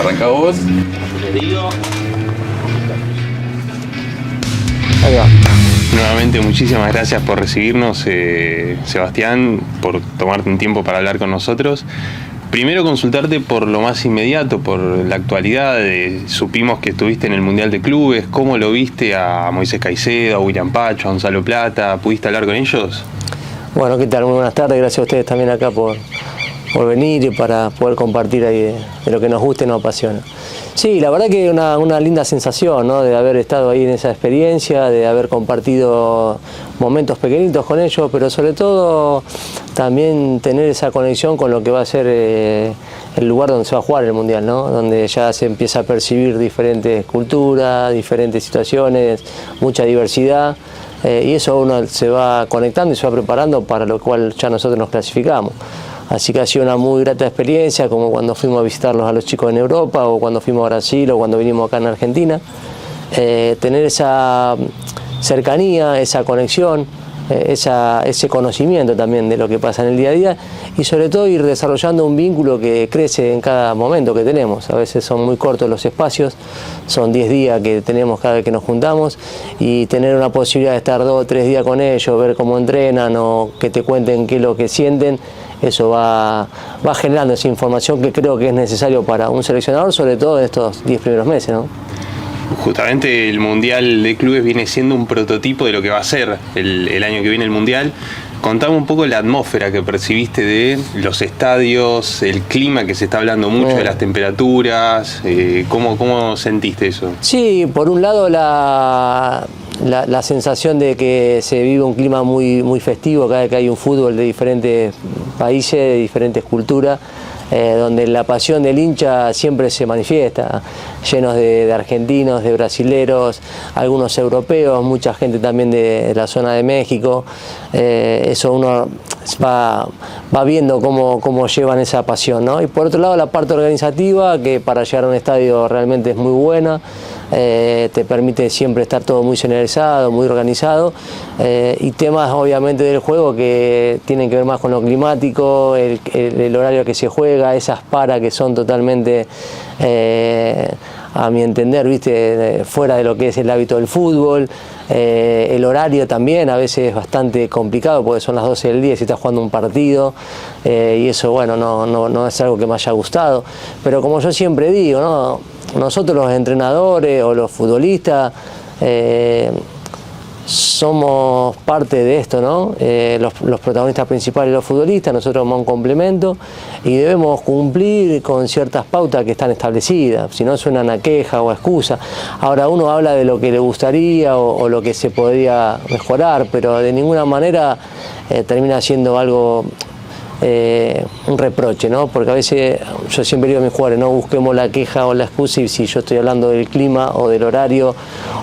Arranca vos. Le digo. Ahí va. Nuevamente muchísimas gracias por recibirnos, Sebastián, por tomarte un tiempo para hablar con nosotros. Primero consultarte por lo más inmediato, por la actualidad. Supimos que estuviste en el Mundial de Clubes. ¿Cómo lo viste a Moisés Caicedo, a William Pacho, a Gonzalo Plata? ¿Pudiste hablar con ellos? Bueno, ¿qué tal? Muy buenas tardes. Gracias a ustedes también acá por venir y para poder compartir ahí de lo que nos gusta y nos apasiona. Sí, la verdad que una linda sensación, ¿no? De haber estado ahí en esa experiencia, de haber compartido momentos pequeñitos con ellos, pero sobre todo también tener esa conexión con lo que va a ser el lugar donde se va a jugar el Mundial, ¿no? Donde ya se empieza a percibir diferentes culturas, diferentes situaciones, mucha diversidad, y eso uno se va conectando y se va preparando para lo cual ya nosotros nos clasificamos. Así que ha sido una muy grata experiencia, como cuando fuimos a visitarlos a los chicos en Europa, o cuando fuimos a Brasil, o cuando vinimos acá en Argentina. Tener esa cercanía, esa conexión, ese conocimiento también de lo que pasa en el día a día, y sobre todo ir desarrollando un vínculo que crece en cada momento que tenemos. A veces son muy cortos los espacios, son 10 días que tenemos cada vez que nos juntamos, y tener una posibilidad de estar 2 o 3 días con ellos, ver cómo entrenan o que te cuenten qué es lo que sienten, eso va generando esa información que creo que es necesario para un seleccionador, sobre todo en estos 10 primeros meses, ¿no? Justamente el Mundial de Clubes viene siendo un prototipo de lo que va a ser el año que viene el Mundial. Contame un poco la atmósfera que percibiste de los estadios, el clima, que se está hablando mucho de las temperaturas. ¿Cómo sentiste eso? Sí, por un lado la sensación de que se vive un clima muy festivo cada vez que hay un fútbol de diferentes países, de diferentes culturas, donde la pasión del hincha siempre se manifiesta, llenos de argentinos, de brasileros, algunos europeos, mucha gente también de la zona de México. Eso uno va viendo cómo llevan esa pasión, ¿no? Y por otro lado la parte organizativa, que para llegar a un estadio realmente es muy buena. Te permite siempre estar todo muy señalizado, muy organizado, y temas obviamente del juego que tienen que ver más con lo climático, el horario que se juega, esas paras que son totalmente, a mi entender, fuera de lo que es el hábito del fútbol. El horario también a veces es bastante complicado porque son las 12 del día si estás jugando un partido, y eso, bueno, no es algo que me haya gustado, pero como yo siempre digo, ¿no? Nosotros los entrenadores o los futbolistas somos parte de esto, ¿no? Los protagonistas principales, los futbolistas, nosotros somos un complemento y debemos cumplir con ciertas pautas que están establecidas, si no suenan a queja o a excusa. Ahora uno habla de lo que le gustaría o lo que se podría mejorar, pero de ninguna manera termina siendo algo, un reproche, ¿no? Porque a veces yo siempre digo a mis jugadores, no busquemos la queja o la excusa y si yo estoy hablando del clima o del horario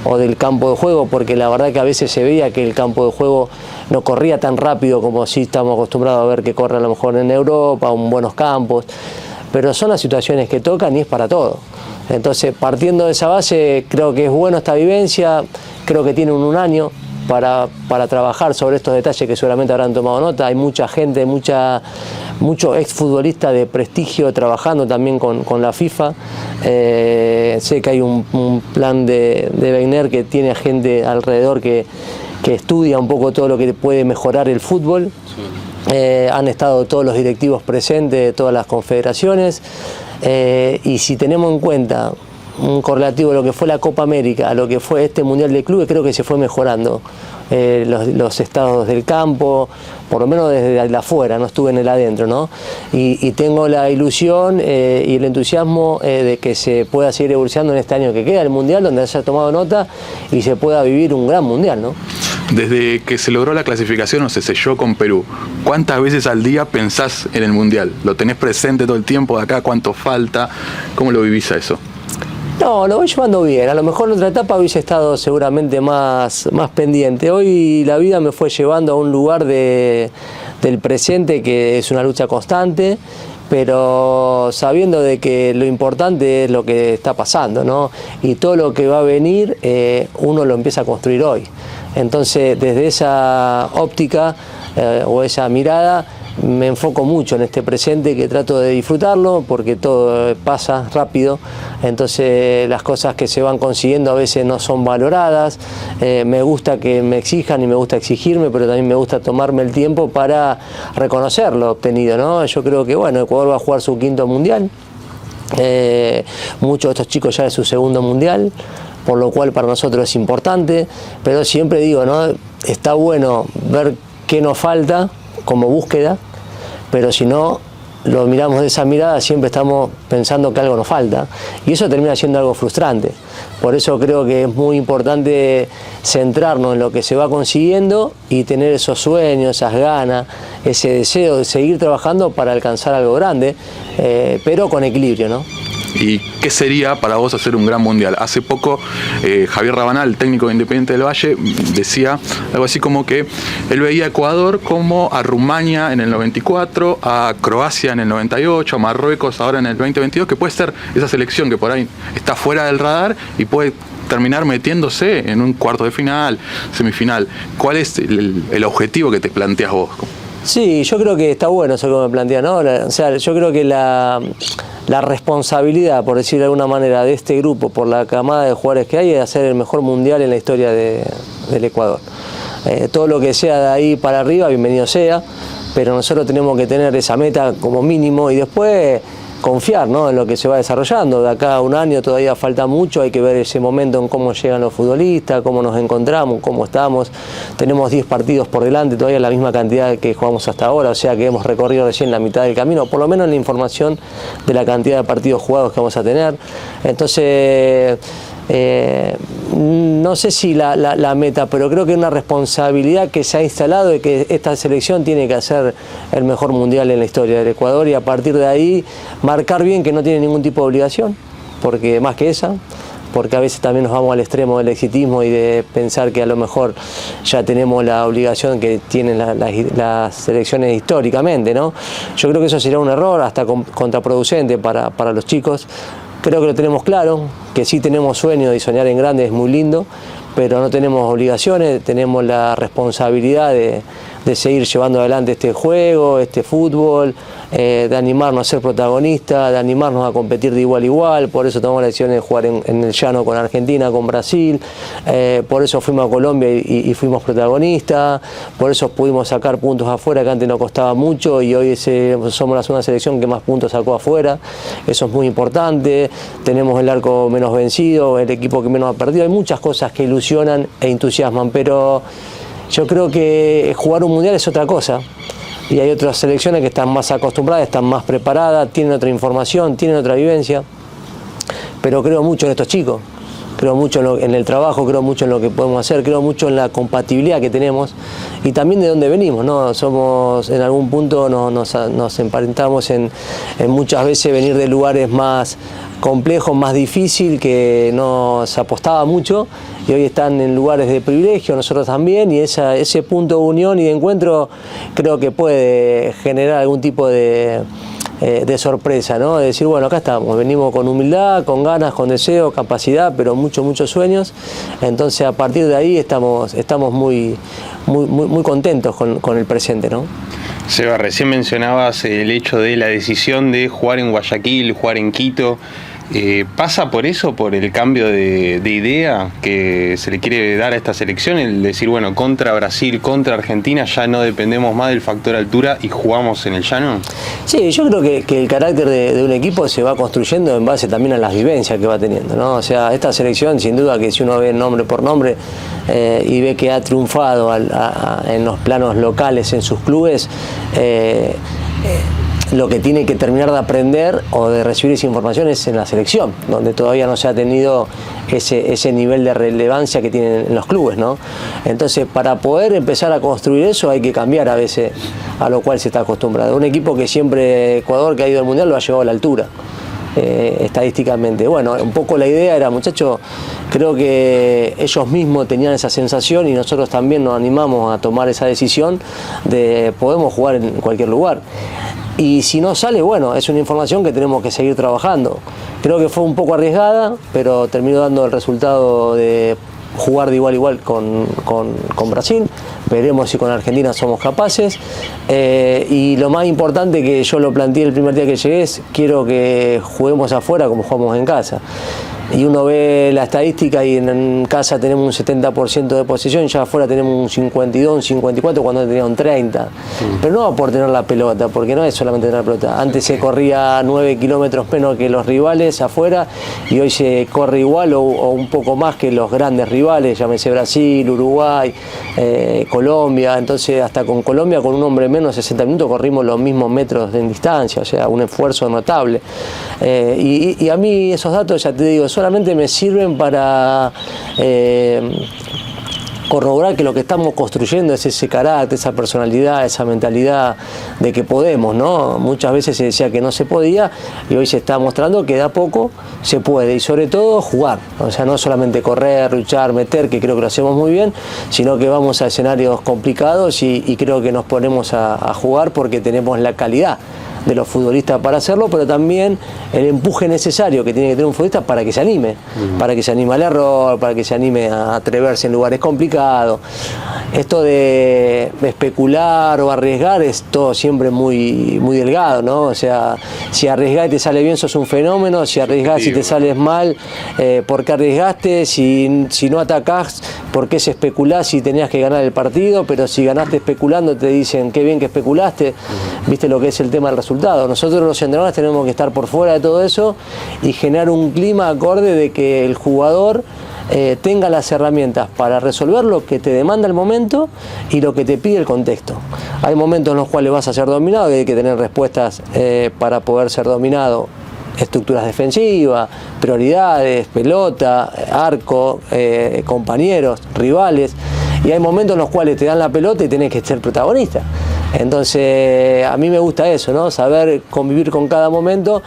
o del campo de juego, porque la verdad que a veces se veía que el campo de juego no corría tan rápido como si estamos acostumbrados a ver que corre a lo mejor en Europa o en buenos campos, pero son las situaciones que tocan y es para todo. Entonces, partiendo de esa base, creo que es bueno esta vivencia, creo que tienen un año para trabajar sobre estos detalles que seguramente habrán tomado nota. Hay mucha gente, mucho exfutbolista de prestigio trabajando también con la FIFA. Sé que hay un plan de Wenger que tiene gente alrededor que estudia un poco todo lo que puede mejorar el fútbol. Han estado todos los directivos presentes de todas las confederaciones, y si tenemos en cuenta un correlativo de lo que fue la Copa América a lo que fue este Mundial de Clubes, creo que se fue mejorando los estados del campo, por lo menos desde afuera, no estuve en el adentro, ¿no? Y tengo la ilusión y el entusiasmo de que se pueda seguir evolucionando en este año que queda, el Mundial, donde haya tomado nota y se pueda vivir un gran Mundial, ¿no? Desde que se logró la clasificación o se selló con Perú, ¿cuántas veces al día pensás en el Mundial? ¿Lo tenés presente todo el tiempo de acá? ¿Cuánto falta? ¿Cómo lo vivís a eso? No, lo voy llevando bien. A lo mejor en otra etapa hubiese estado seguramente más pendiente. Hoy la vida me fue llevando a un lugar del presente que es una lucha constante, pero sabiendo de que lo importante es lo que está pasando, ¿no? Y todo lo que va a venir, uno lo empieza a construir hoy. Entonces, desde esa óptica o esa mirada, me enfoco mucho en este presente, que trato de disfrutarlo porque todo pasa rápido, entonces las cosas que se van consiguiendo a veces no son valoradas. Me gusta que me exijan y me gusta exigirme, pero también me gusta tomarme el tiempo para reconocer lo obtenido, ¿no? Yo creo que bueno, Ecuador va a jugar su 5º mundial, muchos de estos chicos ya es su 2º mundial, por lo cual para nosotros es importante, pero siempre digo, ¿no? Está bueno ver qué nos falta como búsqueda, pero si no lo miramos de esa mirada, siempre estamos pensando que algo nos falta, y eso termina siendo algo frustrante. Por eso creo que es muy importante centrarnos en lo que se va consiguiendo y tener esos sueños, esas ganas, ese deseo de seguir trabajando para alcanzar algo grande, pero con equilibrio, ¿no? ¿Y qué sería para vos hacer un gran mundial? Hace poco Javier Rabanal, técnico de Independiente del Valle, decía algo así como que él veía a Ecuador como a Rumania en el 94, a Croacia en el 98, a Marruecos ahora en el 2022, que puede ser esa selección que por ahí está fuera del radar y puede terminar metiéndose en un cuarto de final, semifinal. ¿Cuál es el objetivo que te planteas vos? Sí, yo creo que está bueno eso que me plantea, ¿no? O sea, yo creo que la responsabilidad, por decirlo de alguna manera, de este grupo, por la camada de jugadores que hay, es hacer el mejor mundial en la historia del Ecuador. Todo lo que sea de ahí para arriba, bienvenido sea, pero nosotros tenemos que tener esa meta como mínimo y después confiar, ¿no?, en lo que se va desarrollando. De acá a un año todavía falta mucho, hay que ver ese momento en cómo llegan los futbolistas, cómo nos encontramos, cómo estamos. Tenemos 10 partidos por delante, todavía la misma cantidad que jugamos hasta ahora, o sea que hemos recorrido recién la mitad del camino, por lo menos en la información de la cantidad de partidos jugados que vamos a tener. Entonces, no sé si la meta, pero creo que es una responsabilidad que se ha instalado de que esta selección tiene que hacer el mejor mundial en la historia del Ecuador, y a partir de ahí marcar bien que no tiene ningún tipo de obligación, porque más que esa, porque a veces también nos vamos al extremo del exitismo y de pensar que a lo mejor ya tenemos la obligación que tienen las selecciones históricamente, ¿no? Yo creo que eso sería un error, hasta contraproducente para los chicos. Creo que lo tenemos claro, que sí tenemos sueños y soñar en grande es muy lindo, pero no tenemos obligaciones, tenemos la responsabilidad de seguir llevando adelante este juego, este fútbol, de animarnos a ser protagonistas, de animarnos a competir de igual a igual. Por eso tomamos la decisión de jugar en el llano con Argentina, con Brasil, por eso fuimos a Colombia y fuimos protagonistas, por eso pudimos sacar puntos afuera que antes nos costaba mucho, y hoy somos la segunda selección que más puntos sacó afuera. Eso es muy importante. Tenemos el arco menos vencido, el equipo que menos ha perdido. Hay muchas cosas que ilusionan e entusiasman, pero yo creo que jugar un mundial es otra cosa, y hay otras selecciones que están más acostumbradas, están más preparadas, tienen otra información, tienen otra vivencia, pero creo mucho en estos chicos, creo mucho en el trabajo, creo mucho en lo que podemos hacer, creo mucho en la compatibilidad que tenemos y también de dónde venimos, ¿no? Somos, en algún punto nos emparentamos en muchas veces venir de lugares más complejos, más difícil, que nos apostaba mucho, y hoy están en lugares de privilegio, nosotros también, y ese punto de unión y de encuentro creo que puede generar algún tipo de sorpresa, ¿no? De decir, bueno, acá estamos, venimos con humildad, con ganas, con deseo, capacidad, pero muchos sueños. Entonces, a partir de ahí estamos muy contentos con el presente, ¿no? Seba, recién mencionabas el hecho de la decisión de jugar en Guayaquil, jugar en Quito. ¿Pasa por eso, por el cambio de idea que se le quiere dar a esta selección? El decir, bueno, contra Brasil, contra Argentina, ya no dependemos más del factor altura y jugamos en el llano. Sí, yo creo que el carácter de un equipo se va construyendo en base también a las vivencias que va teniendo, ¿no? O sea, esta selección, sin duda que si uno ve nombre por nombre y ve que ha triunfado en los planos locales, en sus clubes, lo que tiene que terminar de aprender o de recibir esa información es en la selección, donde todavía no se ha tenido ese nivel de relevancia que tienen en los clubes, ¿no? Entonces, para poder empezar a construir eso hay que cambiar a veces a lo cual se está acostumbrado. Un equipo que siempre, Ecuador, que ha ido al Mundial, lo ha llevado a la altura. Estadísticamente. Bueno, un poco la idea era, muchachos, creo que ellos mismos tenían esa sensación y nosotros también nos animamos a tomar esa decisión de podemos jugar en cualquier lugar. Y si no sale, bueno, es una información que tenemos que seguir trabajando. Creo que fue un poco arriesgada, pero terminó dando el resultado de jugar de igual a igual con Brasil, veremos si con Argentina somos capaces. Y lo más importante, que yo lo planteé el primer día que llegué, es quiero que juguemos afuera como jugamos en casa. Y uno ve la estadística y en casa tenemos un 70% de posesión, ya afuera tenemos un 52, un 54, cuando teníamos un 30. Pero no por tener la pelota, porque no es solamente tener la pelota. Antes se corría 9 kilómetros menos que los rivales afuera, y hoy se corre igual o un poco más que los grandes rivales, llámese Brasil, Uruguay, Colombia. Entonces hasta con Colombia, con un hombre menos de 60 minutos, corrimos los mismos metros en distancia, o sea, un esfuerzo notable. Y a mí esos datos, ya te digo, solamente me sirven para corroborar que lo que estamos construyendo es ese carácter, esa personalidad, esa mentalidad de que podemos, ¿no? Muchas veces se decía que no se podía, y hoy se está mostrando que de a poco se puede, y sobre todo jugar, o sea, no solamente correr, luchar, meter, que creo que lo hacemos muy bien, sino que vamos a escenarios complicados y creo que nos ponemos a jugar porque tenemos la calidad de los futbolistas para hacerlo, pero también el empuje necesario que tiene que tener un futbolista para que se anime, para que se anime al error, para que se anime a atreverse en lugares complicados. Esto de especular o arriesgar es todo siempre muy, muy delgado, ¿no? O sea, si arriesgás y te sale bien, sos un fenómeno; si arriesgás y te sales mal, ¿por qué arriesgaste? Si no atacás, ¿por qué se especulás si tenías que ganar el partido? Pero si ganaste especulando, te dicen qué bien que especulaste. ¿Viste lo que es el tema del resultado? Nosotros los entrenadores tenemos que estar por fuera de todo eso y generar un clima acorde de que el jugador tenga las herramientas para resolver lo que te demanda el momento y lo que te pide el contexto. Hay momentos en los cuales vas a ser dominado y hay que tener respuestas para poder ser dominado: estructuras defensivas, prioridades, pelota, arco, compañeros, rivales. Y hay momentos en los cuales te dan la pelota y tenés que ser protagonista. Entonces, a mí me gusta eso, ¿no? Saber convivir con cada momento.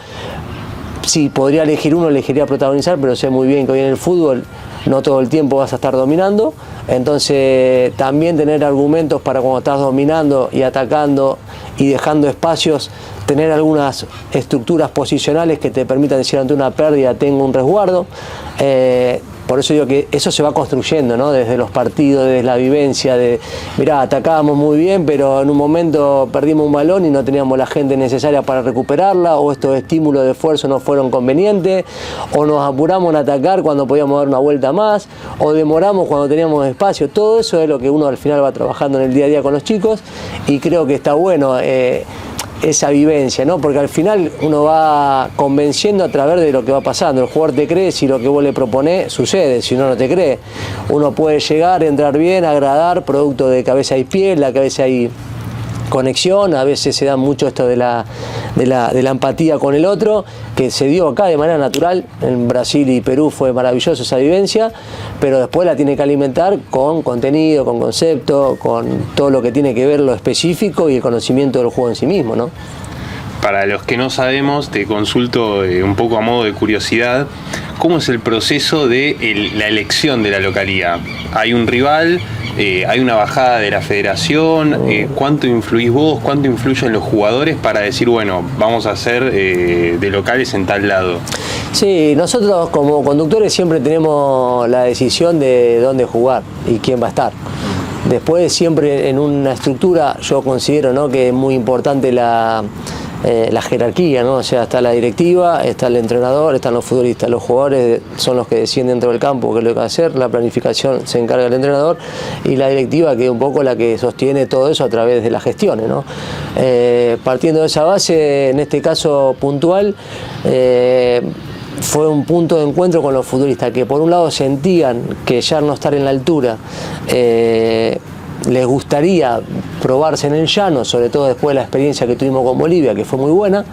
Si podría elegir uno, elegiría protagonizar, pero sé muy bien que hoy en el fútbol no todo el tiempo vas a estar dominando. Entonces, también tener argumentos para cuando estás dominando y atacando y dejando espacios, tener algunas estructuras posicionales que te permitan decir ante una pérdida tengo un resguardo. Por eso digo que eso se va construyendo, ¿no? Desde los partidos, desde la vivencia de, mirá, atacábamos muy bien, pero en un momento perdimos un balón y no teníamos la gente necesaria para recuperarla, o estos estímulos de esfuerzo no fueron convenientes, o nos apuramos en atacar cuando podíamos dar una vuelta más, o demoramos cuando teníamos espacio. Todo eso es lo que uno al final va trabajando en el día a día con los chicos, y creo que está bueno esa vivencia, ¿no? Porque al final uno va convenciendo a través de lo que va pasando. El jugador te cree si lo que vos le proponés sucede; si no, no te cree. Uno puede llegar, entrar bien, agradar, producto de cabeza y pie, la cabeza hay conexión. A veces se da mucho esto de la empatía con el otro, que se dio acá de manera natural. En Brasil y Perú fue maravilloso esa vivencia, pero después la tiene que alimentar con contenido, con concepto, con todo lo que tiene que ver lo específico y el conocimiento del juego en sí mismo, ¿no? Para los que no sabemos, te consulto un poco a modo de curiosidad, ¿cómo es el proceso de la elección de la localidad? ¿Hay un rival? ¿Hay una bajada de la federación? ¿Cuánto influís vos? ¿Cuánto influyen los jugadores para decir, bueno, vamos a ser de locales en tal lado? Sí, nosotros como conductores siempre tenemos la decisión de dónde jugar y quién va a estar. Después, siempre en una estructura, yo considero, ¿no?, que es muy importante la jerarquía, ¿no? O sea, está la directiva, está el entrenador, están los futbolistas. Los jugadores son los que deciden dentro del campo qué es lo que hay que hacer, la planificación se encarga del entrenador, y la directiva, que es un poco la que sostiene todo eso a través de las gestiones, ¿no? Partiendo de esa base, en este caso puntual, fue un punto de encuentro con los futbolistas que por un lado sentían que ya no estar en la altura, les gustaría probarse en el llano, sobre todo después de la experiencia que tuvimos con Bolivia, que fue muy buena,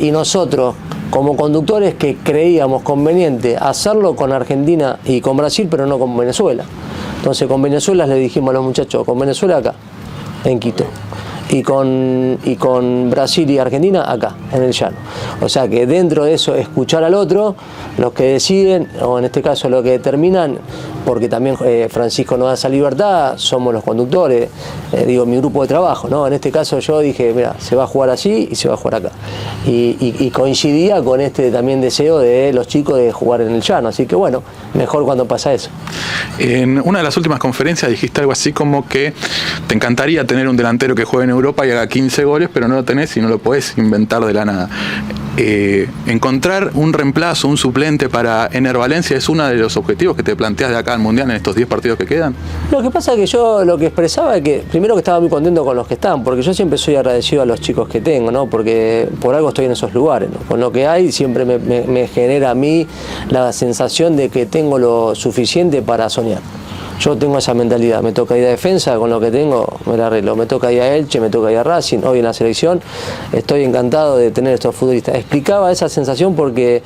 y nosotros como conductores que creíamos conveniente hacerlo con Argentina y con Brasil, pero no con Venezuela. Entonces con Venezuela le dijimos a los muchachos, con Venezuela acá, en Quito, y con Brasil y Argentina acá, en el llano. O sea que dentro de eso, escuchar al otro, los que deciden, o en este caso los que determinan, porque también Francisco nos da esa libertad, somos los conductores, mi grupo de trabajo, ¿no? En este caso yo dije, mira, se va a jugar allí y se va a jugar acá. Y coincidía con este también deseo de los chicos de jugar en el llano, así que bueno, mejor cuando pasa eso. En una de las últimas conferencias dijiste algo así como que te encantaría tener un delantero que juegue en Europa y haga 15 goles, pero no lo tenés y no lo podés inventar de la nada. Encontrar un reemplazo, un suplente para Ener Valencia es uno de los objetivos que te planteas de acá al Mundial en estos 10 partidos que quedan. Lo que pasa es que yo lo que expresaba es que primero que estaba muy contento con los que están, porque yo siempre soy agradecido a los chicos que tengo, ¿no? Porque por algo estoy en esos lugares, ¿no? Con lo que hay siempre me genera a mí la sensación de que tengo lo suficiente para soñar. Yo tengo esa mentalidad, me toca ir a defensa, con lo que tengo me la arreglo, me toca ir a Elche, me toca ir a Racing, hoy en la selección estoy encantado de tener estos futbolistas. Explicaba esa sensación porque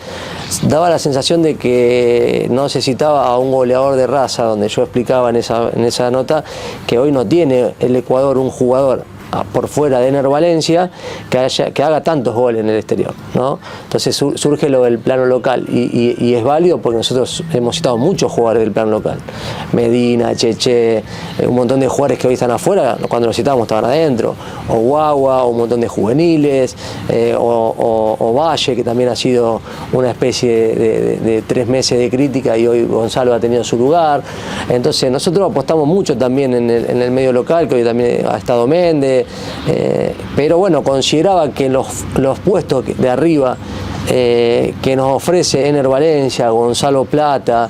daba la sensación de que no necesitaba a un goleador de raza, donde yo explicaba en esa nota que hoy no tiene el Ecuador un jugador por fuera de Ener Valencia que haga tantos goles en el exterior, ¿no? Entonces surge lo del plano local y es válido porque nosotros hemos citado muchos jugadores del plano local, Medina, Cheche, un montón de jugadores que hoy están afuera, cuando los citábamos estaban adentro, o Guagua, o un montón de juveniles, o Valle, que también ha sido una especie de 3 meses de crítica y hoy Gonzalo ha tenido su lugar. Entonces nosotros apostamos mucho también en el medio local, que hoy también ha estado Méndez, pero bueno, consideraba que los puestos de arriba que nos ofrece Ener Valencia, Gonzalo Plata,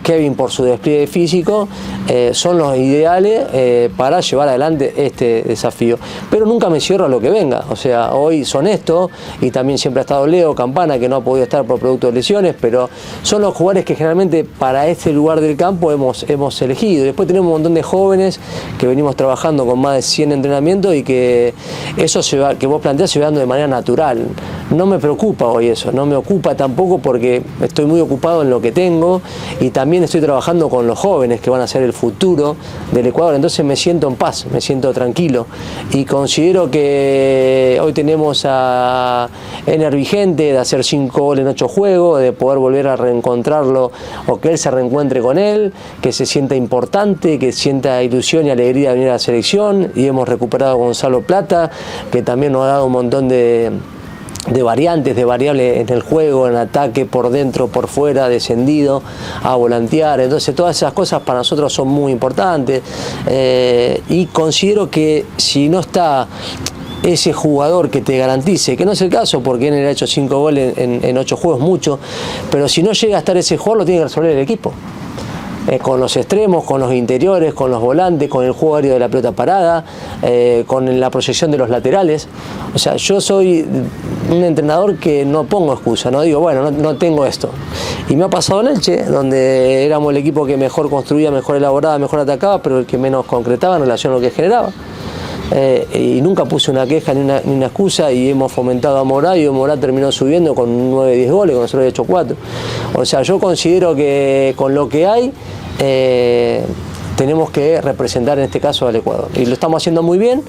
Kevin por su despliegue físico, son los ideales para llevar adelante este desafío. Pero nunca me cierro a lo que venga, o sea, hoy son estos, y también siempre ha estado Leo Campana, que no ha podido estar por producto de lesiones, pero son los jugadores que generalmente para este lugar del campo hemos elegido. Después tenemos un montón de jóvenes que venimos trabajando con más de 100 entrenamientos y que eso que vos planteás se va dando de manera natural. No me preocupa hoy eso, no me ocupa tampoco porque estoy muy ocupado en lo que tengo y también estoy trabajando con los jóvenes que van a ser el futuro del Ecuador, entonces me siento en paz, me siento tranquilo y considero que hoy tenemos a Ener vigente de hacer 5 goles en 8 juegos, de poder volver a reencontrarlo o que él se reencuentre con él, que se sienta importante, que sienta ilusión y alegría de venir a la selección, y hemos recuperado a Gonzalo Plata, que también nos ha dado un montón de variantes, de variables en el juego, en ataque, por dentro, por fuera, descendido, a volantear. Entonces todas esas cosas para nosotros son muy importantes y considero que si no está ese jugador que te garantice, que no es el caso porque él ha hecho 5 goles en 8 juegos, mucho, pero si no llega a estar ese jugador lo tiene que resolver el equipo. Con los extremos, con los interiores, con los volantes, con el juego aéreo de la pelota parada, con la proyección de los laterales. O sea, yo soy un entrenador que no pongo excusa, no digo, bueno, no tengo esto. Y me ha pasado en Elche, donde éramos el equipo que mejor construía, mejor elaboraba, mejor atacaba, pero el que menos concretaba en relación a lo que generaba. Y nunca puse una queja ni una excusa, y hemos fomentado a Morá, y Morá terminó subiendo con 9-10 goles, con nosotros había hecho 4. O sea, yo considero que con lo que hay tenemos que representar en este caso al Ecuador, y lo estamos haciendo muy bien,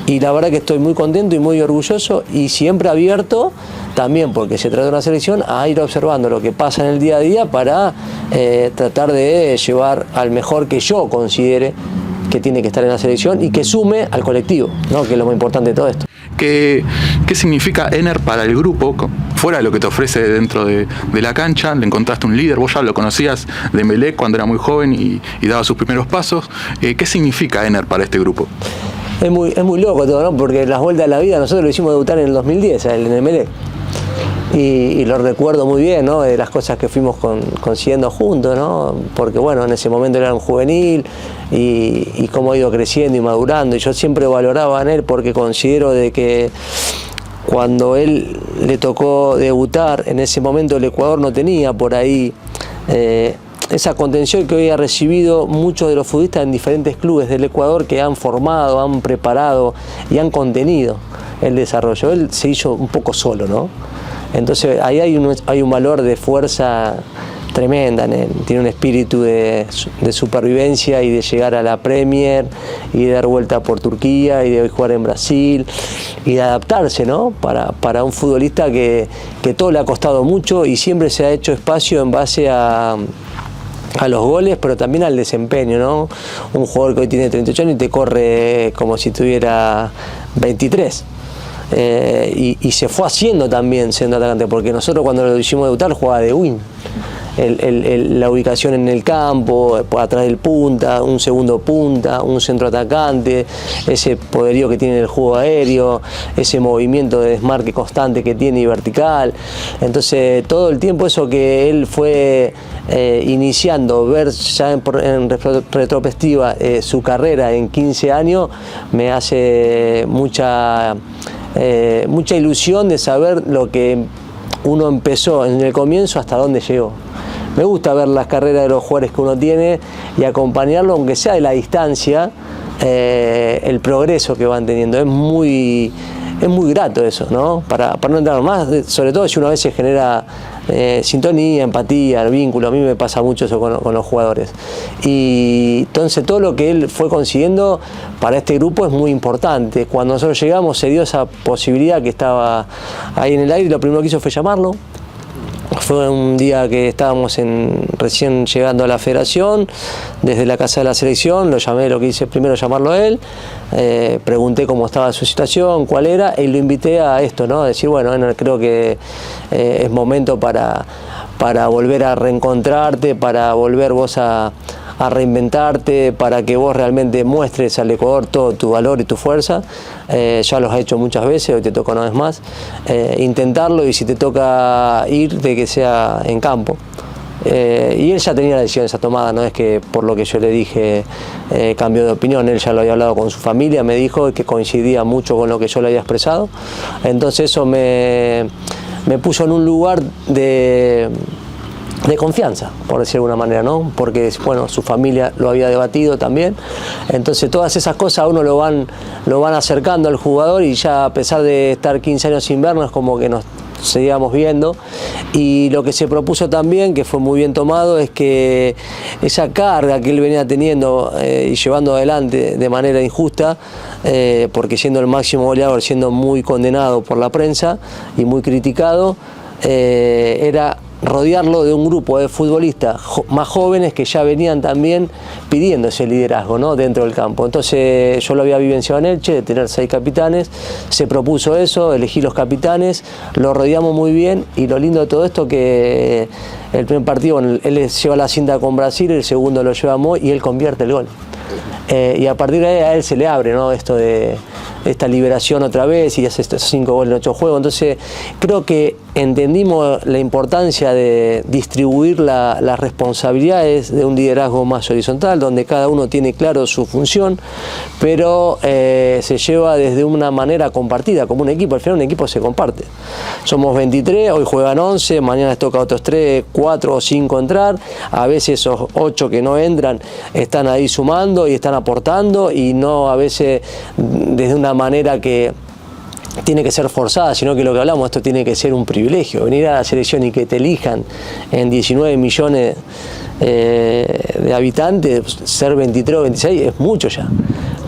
y la verdad que estoy muy contento y muy orgulloso, y siempre abierto también, porque se trata de una selección, a ir observando lo que pasa en el día a día para tratar de llevar al mejor que yo considere que tiene que estar en la selección y que sume al colectivo, ¿no? Que es lo más importante de todo esto. ¿Qué significa Ener para el grupo? Fuera de lo que te ofrece dentro de la cancha, le encontraste un líder, vos ya lo conocías de Emelec cuando era muy joven y daba sus primeros pasos. ¿Qué significa Ener para este grupo? Es muy loco todo, ¿no? Porque las vueltas de la vida nosotros lo hicimos debutar en el 2010, en Emelec. Y lo recuerdo muy bien, ¿no? De las cosas que fuimos consiguiendo juntos, ¿no? Porque bueno, en ese momento era un juvenil y cómo ha ido creciendo y madurando, y yo siempre valoraba en él porque considero de que cuando él le tocó debutar, en ese momento el Ecuador no tenía por ahí esa contención que hoy ha recibido muchos de los futbolistas en diferentes clubes del Ecuador, que han formado, han preparado y han contenido el desarrollo. Él se hizo un poco solo, ¿no? Entonces ahí hay un valor de fuerza tremenda en él. Tiene un espíritu de supervivencia y de llegar a la Premier y de dar vuelta por Turquía y de hoy jugar en Brasil y de adaptarse, ¿no? Para un futbolista que todo le ha costado mucho y siempre se ha hecho espacio en base a a los goles, pero también al desempeño, ¿no? Un jugador que hoy tiene 38 años y te corre como si tuviera 23. Y se fue haciendo también siendo atacante, porque nosotros cuando lo hicimos debutar jugaba de wing. La ubicación en el campo, por atrás del punta, un segundo punta, un centro atacante, ese poderío que tiene en el juego aéreo, ese movimiento de desmarque constante que tiene y vertical. Entonces todo el tiempo eso que él fue iniciando, ver ya en retrospectiva su carrera en 15 años, me hace mucha ilusión de saber lo que uno empezó en el comienzo hasta dónde llegó. Me gusta ver las carreras de los jugadores que uno tiene y acompañarlo, aunque sea de la distancia, el progreso que van teniendo. Es muy grato eso, ¿no? Para no entrar más, sobre todo si uno a veces genera sintonía, empatía, vínculo. A mí me pasa mucho eso con los jugadores. Y entonces todo lo que él fue consiguiendo para este grupo es muy importante. Cuando nosotros llegamos se dio esa posibilidad que estaba ahí en el aire y lo primero que hizo fue llamarlo. Fue un día que estábamos recién llegando a la federación, desde la casa de la selección, lo llamé, lo que hice primero llamarlo a él, pregunté cómo estaba su situación, cuál era, y lo invité a esto, ¿no? A decir, bueno, creo que es momento para volver a reencontrarte, para volver vos a reinventarte, para que vos realmente muestres al Ecuador todo tu valor y tu fuerza. Ya los has hecho muchas veces, hoy te toca una vez más. Intentarlo, y si te toca ir, de que sea en campo. Y él ya tenía la decisión esa tomada, no es que por lo que yo le dije cambió de opinión. Él ya lo había hablado con su familia, me dijo que coincidía mucho con lo que yo le había expresado. Entonces eso me puso en un lugar de confianza, por decir de alguna manera, ¿no? Porque, bueno, su familia lo había debatido también. Entonces todas esas cosas a uno lo van acercando al jugador, y ya a pesar de estar 15 años sin vernos, como que nos seguíamos viendo. Y lo que se propuso también, que fue muy bien tomado, es que esa carga que él venía teniendo y llevando adelante de manera injusta, porque siendo el máximo goleador, siendo muy condenado por la prensa y muy criticado, era rodearlo de un grupo de futbolistas más jóvenes que ya venían también pidiendo ese liderazgo, ¿no? Dentro del campo. Entonces yo lo había vivenciado en Elche, de tener 6 capitanes, se propuso eso, elegí los capitanes, lo rodeamos muy bien, y lo lindo de todo esto que el primer partido, bueno, él lleva la cinta con Brasil, el segundo lo lleva Moy y él convierte el gol. Y a partir de ahí a él se le abre, ¿no? Esto de esta liberación otra vez, y hace estos 5 goles en 8 juegos. Entonces creo que entendimos la importancia de distribuir las responsabilidades de un liderazgo más horizontal, donde cada uno tiene claro su función, pero se lleva desde una manera compartida, como un equipo. Al final un equipo se comparte. Somos 23, hoy juegan 11, mañana les toca a otros 3, 4 o 5 entrar. A veces esos 8 que no entran están ahí sumando y están aportando, y no a veces desde una manera que tiene que ser forzada, sino que lo que hablamos, esto tiene que ser un privilegio. Venir a la selección y que te elijan en 19 millones de habitantes, ser 23 o 26 es mucho ya.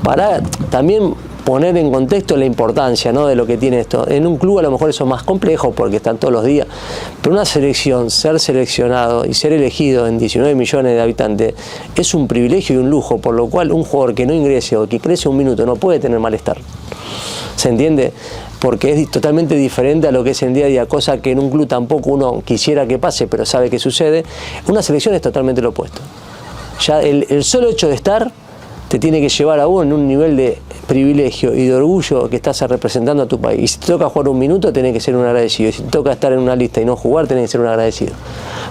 Para también poner en contexto la importancia, ¿no?, de lo que tiene esto. En un club a lo mejor eso es más complejo porque están todos los días, pero una selección, ser seleccionado y ser elegido en 19 millones de habitantes es un privilegio y un lujo, por lo cual un jugador que no ingrese o que ingrese un minuto no puede tener malestar. ¿Se entiende? Porque es totalmente diferente a lo que es el día a día, cosa que en un club tampoco uno quisiera que pase, pero sabe que sucede. Una selección es totalmente lo opuesto. Ya el solo hecho de estar te tiene que llevar a uno en un nivel de privilegio y de orgullo que estás representando a tu país. Y si te toca jugar un minuto, tenés que ser un agradecido. Y si te toca estar en una lista y no jugar, tenés que ser un agradecido.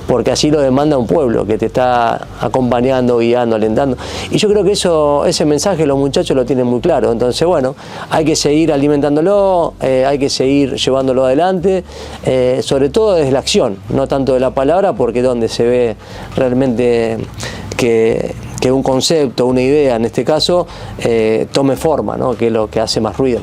Porque así lo demanda un pueblo que te está acompañando, guiando, alentando. Y yo creo que ese mensaje los muchachos lo tienen muy claro. Entonces, bueno, hay que seguir alimentándolo, hay que seguir llevándolo adelante, sobre todo desde la acción, no tanto de la palabra, porque es donde se ve realmente que un concepto, una idea, en este caso, tome forma, ¿no?, que es lo que hace más ruido.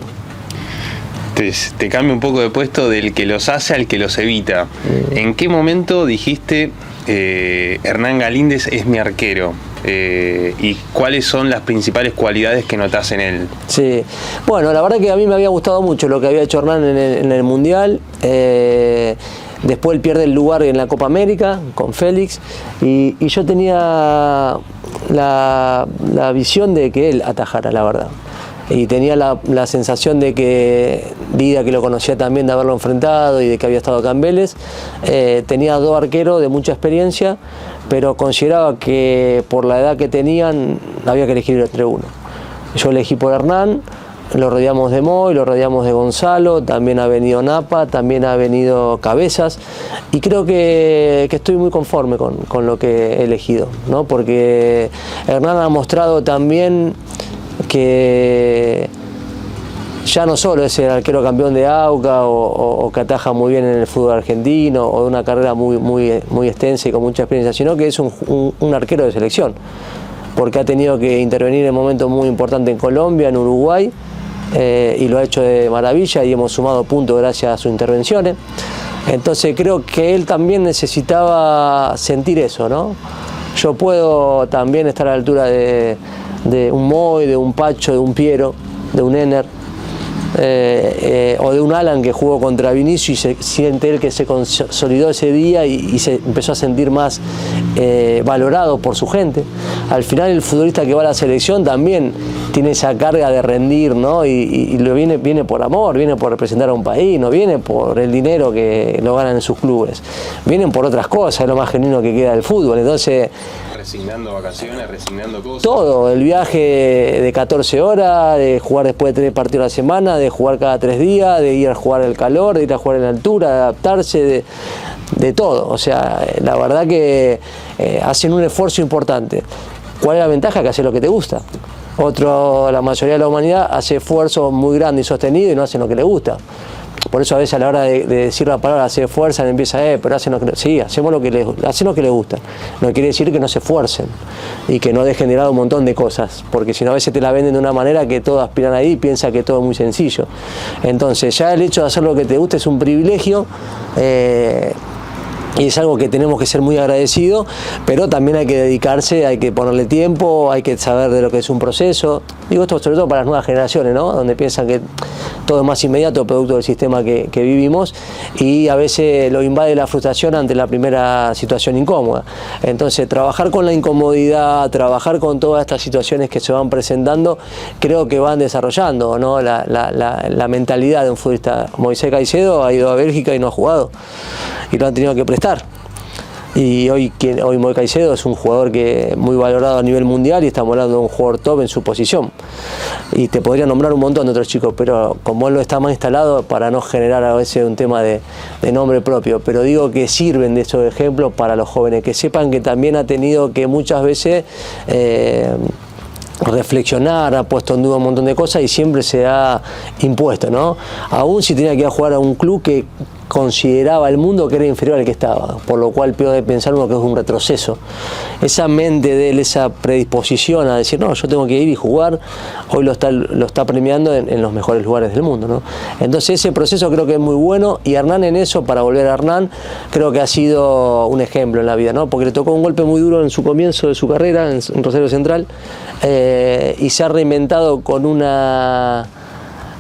Te cambia un poco de puesto del que los hace al que los evita. ¿En qué momento dijiste Hernán Galíndez es mi arquero? ¿Y cuáles son las principales cualidades que notás en él? Sí, bueno, la verdad que a mí me había gustado mucho lo que había hecho Hernán en el Mundial. Después él pierde el lugar en la Copa América con Félix y yo tenía la visión de que él atajara, la verdad. Y tenía la sensación de que Vida, que lo conocía también de haberlo enfrentado y de que había estado acá en Vélez, tenía 2 arqueros de mucha experiencia, pero consideraba que por la edad que tenían había que elegir entre uno. Yo elegí por Hernán, lo rodeamos de Moy, lo rodeamos de Gonzalo, también ha venido Napa, también ha venido Cabezas, y creo que estoy muy conforme con lo que he elegido, ¿no? Porque Hernán ha mostrado también que ya no solo es el arquero campeón de AUCA o que ataja muy bien en el fútbol argentino o de una carrera muy extensa y con mucha experiencia, sino que es un arquero de selección, porque ha tenido que intervenir en momentos muy importantes en Colombia, en Uruguay, y lo ha hecho de maravilla y hemos sumado puntos gracias a sus intervenciones. Entonces creo que él también necesitaba sentir eso, ¿no? Yo puedo también estar a la altura de un Moy, de un Pacho, de un Piero, de un Ener, o de un Alan que jugó contra Vinicius y se siente él que se consolidó ese día y se empezó a sentir más valorado por su gente. Al final el futbolista que va a la selección también tiene esa carga de rendir, ¿no? Y lo viene por amor, viene por representar a un país, no viene por el dinero que lo ganan en sus clubes, vienen por otras cosas, es lo más genuino que queda del fútbol. Entonces, resignando vacaciones, resignando cosas. Todo, el viaje de 14 horas, de jugar después de 3 partidos a la semana, de jugar cada 3 días, de ir a jugar al calor, de ir a jugar en la altura, de adaptarse, de todo. O sea, la verdad que hacen un esfuerzo importante. ¿Cuál es la ventaja? Que hacer lo que te gusta. La mayoría de la humanidad hace esfuerzos muy grandes y sostenidos y no hacen lo que le gusta. Por eso a veces a la hora de decir la palabra se esfuerzan, empieza, pero hacen lo que sí, hacen lo que les gusta. No quiere decir que no se esfuercen y que no dejen de lado un montón de cosas, porque si no a veces te la venden de una manera que todos aspiran ahí y piensan que todo es muy sencillo. Entonces ya el hecho de hacer lo que te gusta es un privilegio, y es algo que tenemos que ser muy agradecidos, pero también hay que dedicarse, hay que ponerle tiempo, hay que saber de lo que es un proceso. Digo esto sobre todo para las nuevas generaciones, ¿no? Donde piensan que todo es más inmediato producto del sistema que vivimos y a veces lo invade la frustración ante la primera situación incómoda. Entonces trabajar con la incomodidad, trabajar con todas estas situaciones que se van presentando, creo que van desarrollando, ¿no? la mentalidad de un futbolista. Moisés Caicedo ha ido a Bélgica y no ha jugado y lo han tenido que prestar. Y hoy Moisés Caicedo es un jugador que muy valorado a nivel mundial y estamos hablando de un jugador top en su posición. Y te podría nombrar un montón de otros chicos, pero como él lo está más instalado, para no generar a veces un tema de nombre propio, pero digo que sirven de esos ejemplos para los jóvenes, que sepan que también ha tenido que muchas veces reflexionar, ha puesto en duda un montón de cosas y siempre se ha impuesto, ¿no? Aún si tenía que ir a jugar a un club que consideraba el mundo que era inferior al que estaba, por lo cual peor de pensar uno que es un retroceso. Esa mente de él, esa predisposición a decir, no, yo tengo que ir y jugar, hoy lo está premiando en los mejores lugares del mundo, ¿no? Entonces ese proceso creo que es muy bueno y Hernán en eso, para volver a Hernán, creo que ha sido un ejemplo en la vida, ¿no? Porque le tocó un golpe muy duro en su comienzo de su carrera en Rosario Central y se ha reinventado con una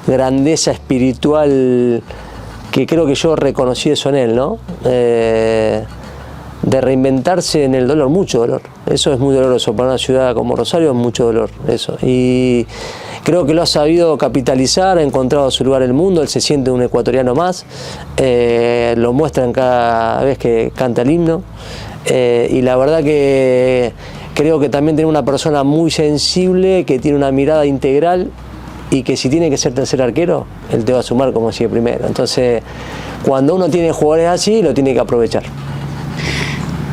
grandeza espiritual que creo que yo reconocí eso en él, ¿no? De reinventarse en el dolor, mucho dolor. Eso es muy doloroso para una ciudad como Rosario, es mucho dolor, eso. Y creo que lo ha sabido capitalizar, ha encontrado su lugar en el mundo, él se siente un ecuatoriano más, lo muestran cada vez que canta el himno, y la verdad que creo que también tiene una persona muy sensible, que tiene una mirada integral, y que si tiene que ser tercer arquero, él te va a sumar como si de primero. Entonces, cuando uno tiene jugadores así, lo tiene que aprovechar.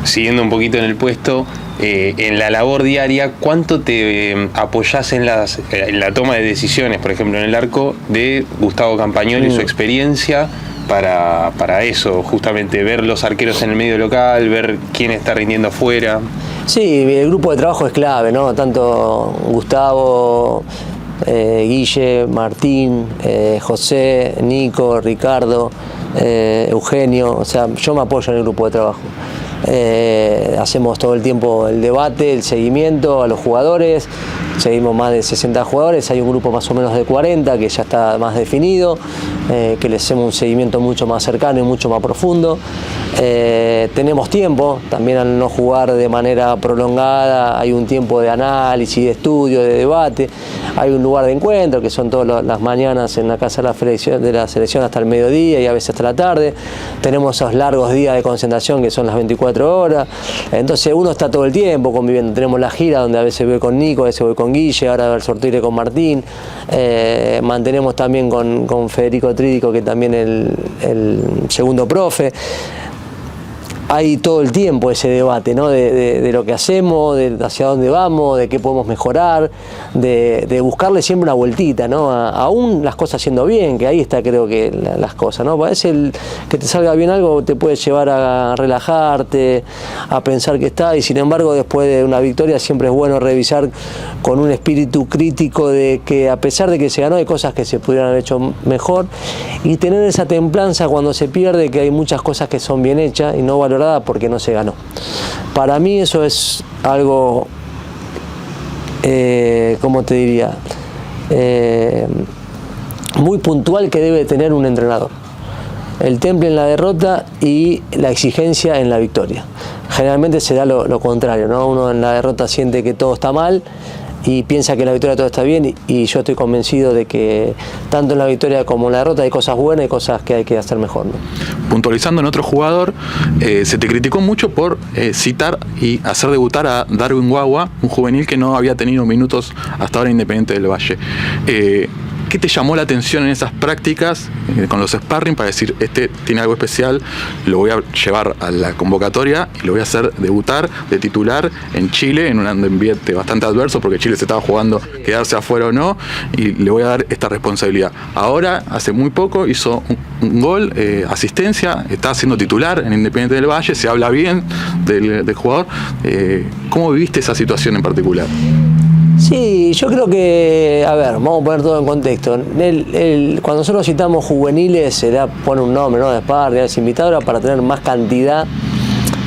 Siguiendo un poquito en el puesto, en la labor diaria, ¿cuánto te apoyás en la toma de decisiones, por ejemplo, en el arco de Gustavo Campagnoli y su experiencia para eso, justamente ver los arqueros en el medio local, ver quién está rindiendo afuera? Sí, el grupo de trabajo es clave, ¿no? Tanto Gustavo, Guille, Martín, José, Nico, Ricardo, Eugenio, o sea, yo me apoyo en el grupo de trabajo. Hacemos todo el tiempo el debate, el seguimiento a los jugadores, seguimos más de 60 jugadores, hay un grupo más o menos de 40 que ya está más definido, que le hacemos un seguimiento mucho más cercano y mucho más profundo. Tenemos tiempo, también al no jugar de manera prolongada, hay un tiempo de análisis, de estudio, de debate, hay un lugar de encuentro que son todas las mañanas en la casa de la selección hasta el mediodía y a veces hasta la tarde. Tenemos esos largos días de concentración que son las 24 horas, entonces uno está todo el tiempo conviviendo. Tenemos la gira donde a veces voy con Nico, a veces voy con Guille, ahora al sorteo iré con Martín. Mantenemos también con Federico Trídico, que también el segundo profe. Hay todo el tiempo ese debate, ¿no? de lo que hacemos, de hacia dónde vamos, de qué podemos mejorar, de buscarle siempre una vueltita, ¿no? Aún las cosas haciendo bien, que ahí está creo que las cosas, ¿no? A veces que te salga bien algo te puede llevar a relajarte, a pensar que está, y sin embargo después de una victoria siempre es bueno revisar con un espíritu crítico de que a pesar de que se ganó hay cosas que se pudieran haber hecho mejor, y tener esa templanza cuando se pierde, que hay muchas cosas que son bien hechas y no valorar porque no se ganó. Para mí eso es algo, ¿cómo te diría? Muy puntual que debe tener un entrenador. El temple en la derrota y la exigencia en la victoria. Generalmente se da lo contrario, ¿no? Uno en la derrota siente que todo está mal y piensa que en la victoria todo está bien, y yo estoy convencido de que tanto en la victoria como en la derrota hay cosas buenas y cosas que hay que hacer mejor, ¿no? Puntualizando en otro jugador, se te criticó mucho por citar y hacer debutar a Darwin Guagua, un juvenil que no había tenido minutos hasta ahora en Independiente del Valle. ¿Qué te llamó la atención en esas prácticas con los sparring para decir, este tiene algo especial, lo voy a llevar a la convocatoria y lo voy a hacer debutar de titular en Chile, en un ambiente bastante adverso, porque Chile se estaba jugando quedarse afuera o no, y le voy a dar esta responsabilidad? Ahora, hace muy poco, hizo un gol, asistencia, está siendo titular en Independiente del Valle, se habla bien del jugador. ¿Cómo viviste esa situación en particular? Sí, yo creo que, a ver, vamos a poner todo en contexto. Cuando nosotros citamos juveniles, se le pone un nombre, ¿no? De sparring, es invitadora, para tener más cantidad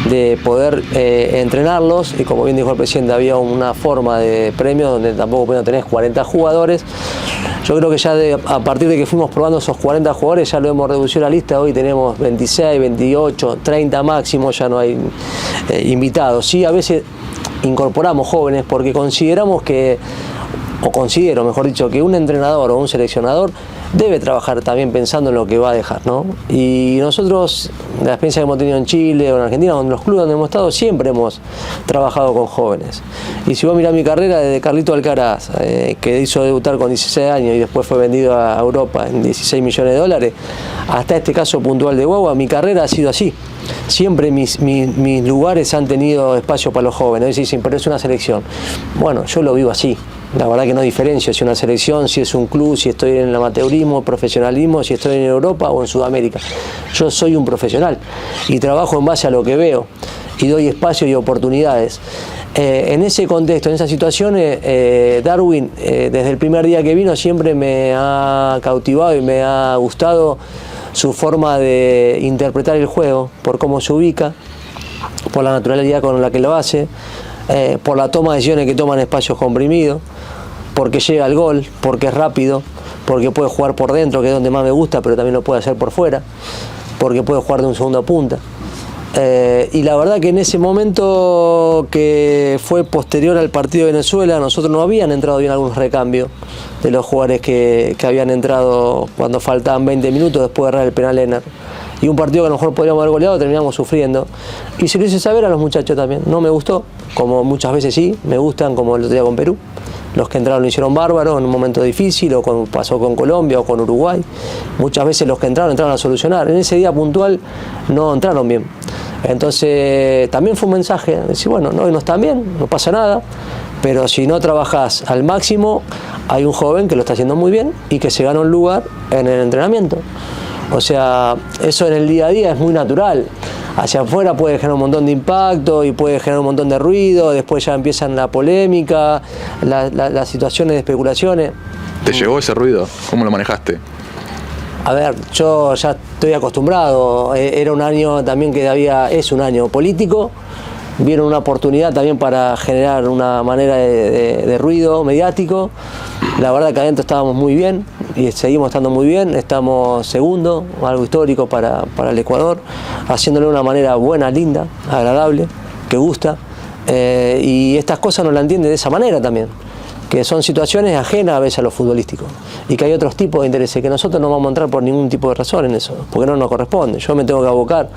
de poder entrenarlos, y como bien dijo el presidente, había una forma de premio donde tampoco tenés 40 jugadores. Yo creo que ya a partir de que fuimos probando esos 40 jugadores, ya lo hemos reducido la lista. Hoy tenemos 26, 28, 30 máximo, ya no hay invitados. Sí, a veces incorporamos jóvenes porque consideramos que, o considero, mejor dicho, que un entrenador o un seleccionador debe trabajar también pensando en lo que va a dejar, ¿no? Y nosotros, la experiencia que hemos tenido en Chile o en Argentina, donde los clubes donde hemos estado, siempre hemos trabajado con jóvenes. Y si vos mirás mi carrera, desde Carlito Alcaraz, que hizo debutar con 16 años y después fue vendido a Europa en 16 millones de dólares, hasta este caso puntual de Guagua, mi carrera ha sido así. Siempre mis lugares han tenido espacio para los jóvenes. Dicen, pero es una selección. Bueno, yo lo vivo así. La verdad que no diferencio si es una selección, si es un club, si estoy en el amateurismo, profesionalismo, si estoy en Europa o en Sudamérica. Yo soy un profesional y trabajo en base a lo que veo y doy espacio y oportunidades. En ese contexto, en esas situaciones, Darwin, desde el primer día que vino, siempre me ha cautivado y me ha gustado su forma de interpretar el juego, por cómo se ubica, por la naturalidad con la que lo hace, por la toma de decisiones que toma en espacios comprimidos, porque llega al gol, porque es rápido, porque puede jugar por dentro, que es donde más me gusta, pero también lo puede hacer por fuera, porque puede jugar de un segundo punta. Y la verdad que en ese momento, que fue posterior al partido de Venezuela, nosotros no habían entrado bien algunos recambios de los jugadores que habían entrado cuando faltaban 20 minutos después de errar el penal Ener. Y un partido que a lo mejor podríamos haber goleado, terminamos sufriendo. Y se lo hice saber a los muchachos también. No me gustó, como muchas veces sí, me gustan, como el otro día con Perú. Los que entraron lo hicieron bárbaro en un momento difícil, o como pasó con Colombia o con Uruguay. Muchas veces los que entraron a solucionar. En ese día puntual no entraron bien. Entonces también fue un mensaje, decir, bueno, no están bien, no pasa nada, pero si no trabajás al máximo, hay un joven que lo está haciendo muy bien y que se gana un lugar en el entrenamiento. O sea, eso en el día a día es muy natural. Hacia afuera puede generar un montón de impacto y puede generar un montón de ruido, después ya empiezan la polémica, las situaciones de especulaciones. ¿Te llegó ese ruido? ¿Cómo lo manejaste? A ver, yo ya estoy acostumbrado. Era un año también es un año político. Vieron una oportunidad también para generar una manera de ruido mediático. La verdad que adentro estábamos muy bien. y seguimos estando muy bien, estamos segundo, algo histórico para el Ecuador, haciéndolo de una manera buena, linda, agradable, que gusta, y estas cosas no las entiende de esa manera también, que son situaciones ajenas a veces a lo futbolístico y que hay otros tipos de intereses que nosotros no vamos a entrar por ningún tipo de razón en eso, porque no nos corresponde. Yo me tengo que abocar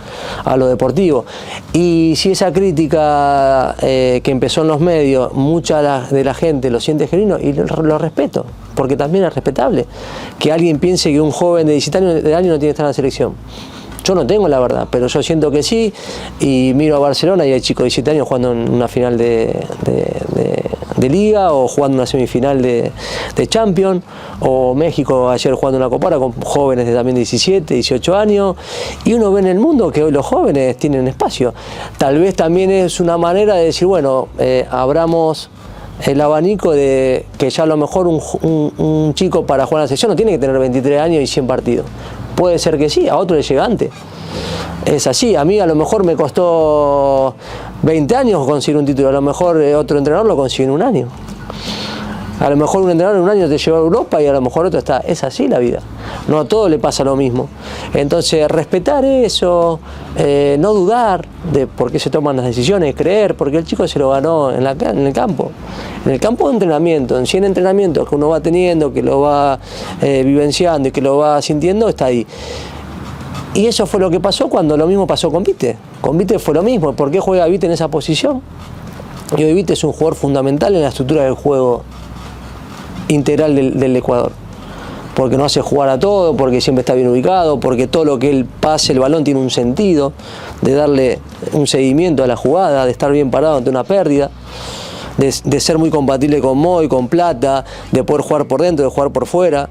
a lo deportivo, y si esa crítica que empezó en los medios, mucha de la gente lo siente genuino, y lo respeto, porque también es respetable que alguien piense que un joven de 17 años no tiene que estar en la selección. Yo no tengo la verdad, pero yo siento que sí, y miro a Barcelona y hay chicos de 17 años jugando en una final de Liga, o jugando una semifinal de Champions, o México ayer jugando una Copa con jóvenes de también 17, 18 años, y uno ve en el mundo que hoy los jóvenes tienen espacio. Tal vez también es una manera de decir, bueno, abramos el abanico de que ya a lo mejor un chico para jugar en la selección no tiene que tener 23 años y 100 partidos. Puede ser que sí, a otro le llega antes. Es así, a mí a lo mejor me costó 20 años conseguir un título, a lo mejor otro entrenador lo consiguió en un año. A lo mejor un entrenador en un año te llevó a Europa y a lo mejor otro está. Es así la vida, no a todo le pasa lo mismo. Entonces respetar eso, no dudar de por qué se toman las decisiones, creer, porque el chico se lo ganó en el campo. En el campo de entrenamiento, en 100 entrenamientos que uno va teniendo, que lo va vivenciando y que lo va sintiendo, está ahí. Y eso fue lo que pasó cuando lo mismo pasó con Vite. Con Vite fue lo mismo. ¿Por qué juega Vite en esa posición? Y hoy Vite es un jugador fundamental en la estructura del juego integral del Ecuador. Porque no hace jugar a todo, porque siempre está bien ubicado, porque todo lo que él pase el balón tiene un sentido, de darle un seguimiento a la jugada, de estar bien parado ante una pérdida, de ser muy compatible con Moy, con Plata, de poder jugar por dentro, de jugar por fuera.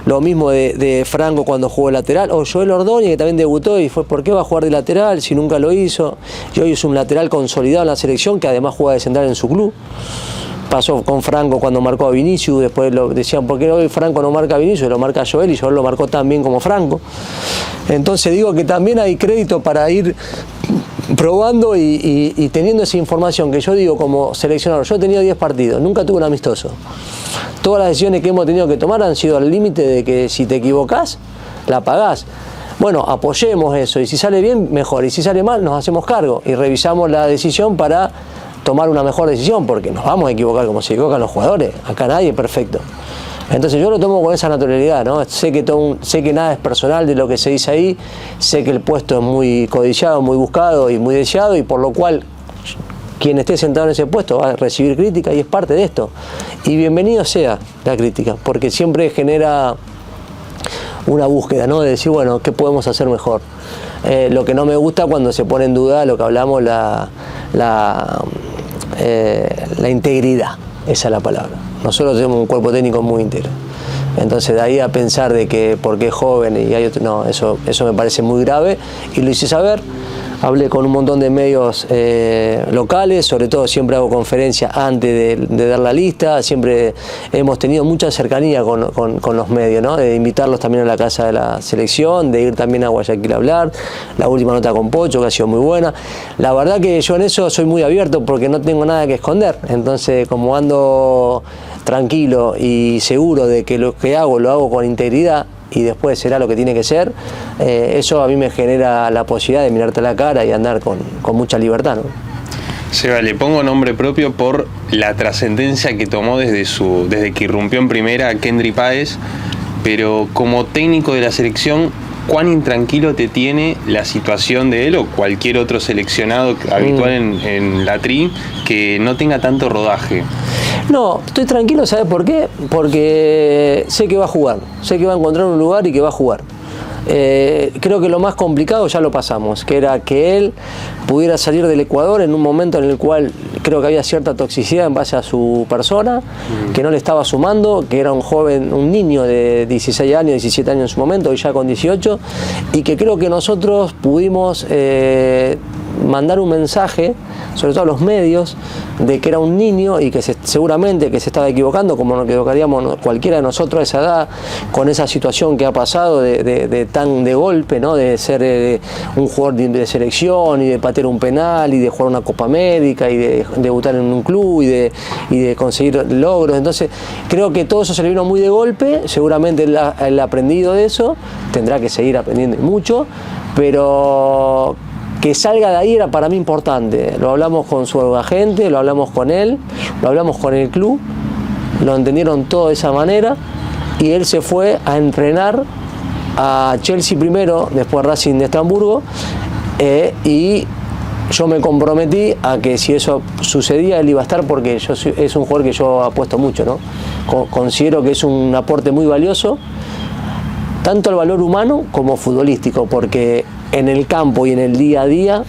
Lo mismo de Franco cuando jugó de lateral, o Joel Ordóñez, que también debutó y fue, ¿por qué va a jugar de lateral si nunca lo hizo? Y hoy es un lateral consolidado en la selección, que además juega de central en su club. Pasó con Franco cuando marcó a Vinicius, después lo decían, ¿por qué hoy Franco no marca a Vinicius? Lo marca a Joel, y Joel lo marcó tan bien como Franco. Entonces digo que también hay crédito para ir probando y teniendo esa información que yo digo como seleccionador. Yo he tenido 10 partidos, nunca tuve un amistoso. Todas las decisiones que hemos tenido que tomar han sido al límite de que si te equivocás, la pagás. Bueno, apoyemos eso, y si sale bien, mejor, y si sale mal, nos hacemos cargo y revisamos la decisión para tomar una mejor decisión, porque nos vamos a equivocar como se equivocan los jugadores. Acá nadie es perfecto. Entonces yo lo tomo con esa naturalidad, ¿no? Sé que nada es personal de lo que se dice ahí, sé que el puesto es muy codiciado, muy buscado y muy deseado, y por lo cual quien esté sentado en ese puesto va a recibir crítica, y es parte de esto. Y bienvenido sea la crítica, porque siempre genera una búsqueda, ¿no? De decir, bueno, ¿qué podemos hacer mejor? Lo que no me gusta cuando se pone en duda lo que hablamos, la integridad, esa es la palabra. Nosotros tenemos un cuerpo técnico muy íntegro. Entonces de ahí a pensar de que porque es joven y hay otro, no, eso me parece muy grave, y lo hice saber. Hablé con un montón de medios locales, sobre todo siempre hago conferencias antes de dar la lista, siempre hemos tenido mucha cercanía con los medios, ¿no? De invitarlos también a la casa de la selección, de ir también a Guayaquil a hablar, la última nota con Pocho que ha sido muy buena. La verdad que yo en eso soy muy abierto porque no tengo nada que esconder, entonces como ando tranquilo y seguro de que lo que hago lo hago con integridad, y después será lo que tiene que ser, eso a mí me genera la posibilidad de mirarte a la cara y andar con mucha libertad, ¿no? Seba, le pongo nombre propio por la trascendencia que tomó desde que irrumpió en primera Kendry Páez, pero como técnico de la selección, ¿cuán intranquilo te tiene la situación de él o cualquier otro seleccionado habitual en la TRI que no tenga tanto rodaje? No, estoy tranquilo, ¿sabes por qué? Porque sé que va a jugar, sé que va a encontrar un lugar y que va a jugar. Creo que lo más complicado ya lo pasamos, que era que él pudiera salir del Ecuador en un momento en el cual creo que había cierta toxicidad en base a su persona, que no le estaba sumando, que era un joven, un niño de 16 años, 17 años en su momento, y ya con 18, y que creo que nosotros pudimos mandar un mensaje sobre todo a los medios, de que era un niño y que seguramente que se estaba equivocando, como nos equivocaríamos cualquiera de nosotros a esa edad, con esa situación que ha pasado de tan de golpe, ¿no? De ser un jugador de selección y de patear un penal y de jugar una Copa América y de debutar en un club y de conseguir logros. Entonces creo que todo eso se le vino muy de golpe. Seguramente él ha aprendido de eso, tendrá que seguir aprendiendo mucho, pero que salga de ahí era para mí importante. Lo hablamos con su agente, lo hablamos con él, lo hablamos con el club, lo entendieron todo de esa manera y él se fue a entrenar a Chelsea primero, después Racing de Estrasburgo, y yo me comprometí a que si eso sucedía él iba a estar, porque es un jugador que yo apuesto mucho, ¿no? Considero que es un aporte muy valioso, tanto el valor humano como futbolístico, porque en el campo y en el día a día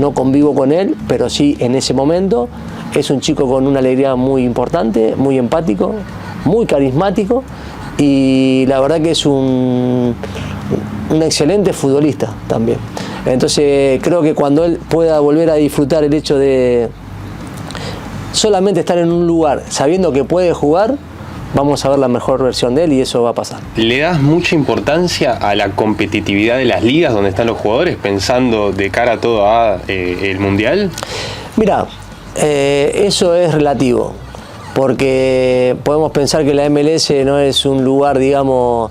no convivo con él, pero sí en ese momento es un chico con una alegría muy importante, muy empático, muy carismático y la verdad que es un excelente futbolista también. Entonces creo que cuando él pueda volver a disfrutar el hecho de solamente estar en un lugar sabiendo que puede jugar, vamos a ver la mejor versión de él y eso va a pasar. ¿Le das mucha importancia a la competitividad de las ligas donde están los jugadores, pensando de cara a todo el Mundial? Mira, eso es relativo, porque podemos pensar que la MLS no es un lugar, digamos,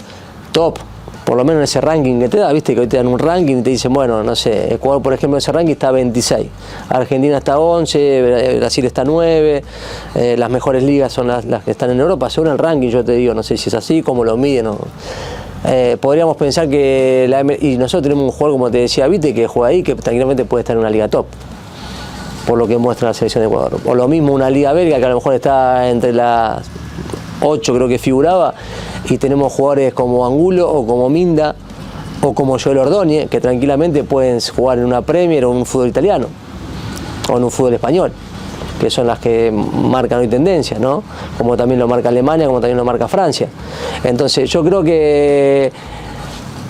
top, por lo menos en ese ranking que te da, viste que hoy te dan un ranking y te dicen, bueno, no sé, Ecuador por ejemplo en ese ranking está 26, Argentina está 11, Brasil está 9, las mejores ligas son las que están en Europa, según el ranking yo te digo, no sé si es así, cómo lo miden, ¿no? Podríamos pensar que y nosotros tenemos un jugador, como te decía, viste, que juega ahí, que tranquilamente puede estar en una liga top, por lo que muestra la selección de Ecuador, o lo mismo una liga belga que a lo mejor está entre las 8 creo que figuraba, y tenemos jugadores como Angulo o como Minda o como Joel Ordóñez que tranquilamente pueden jugar en una Premier o en un fútbol italiano o en un fútbol español, que son las que marcan hoy tendencia, ¿no? Como también lo marca Alemania, como también lo marca Francia. Entonces yo creo que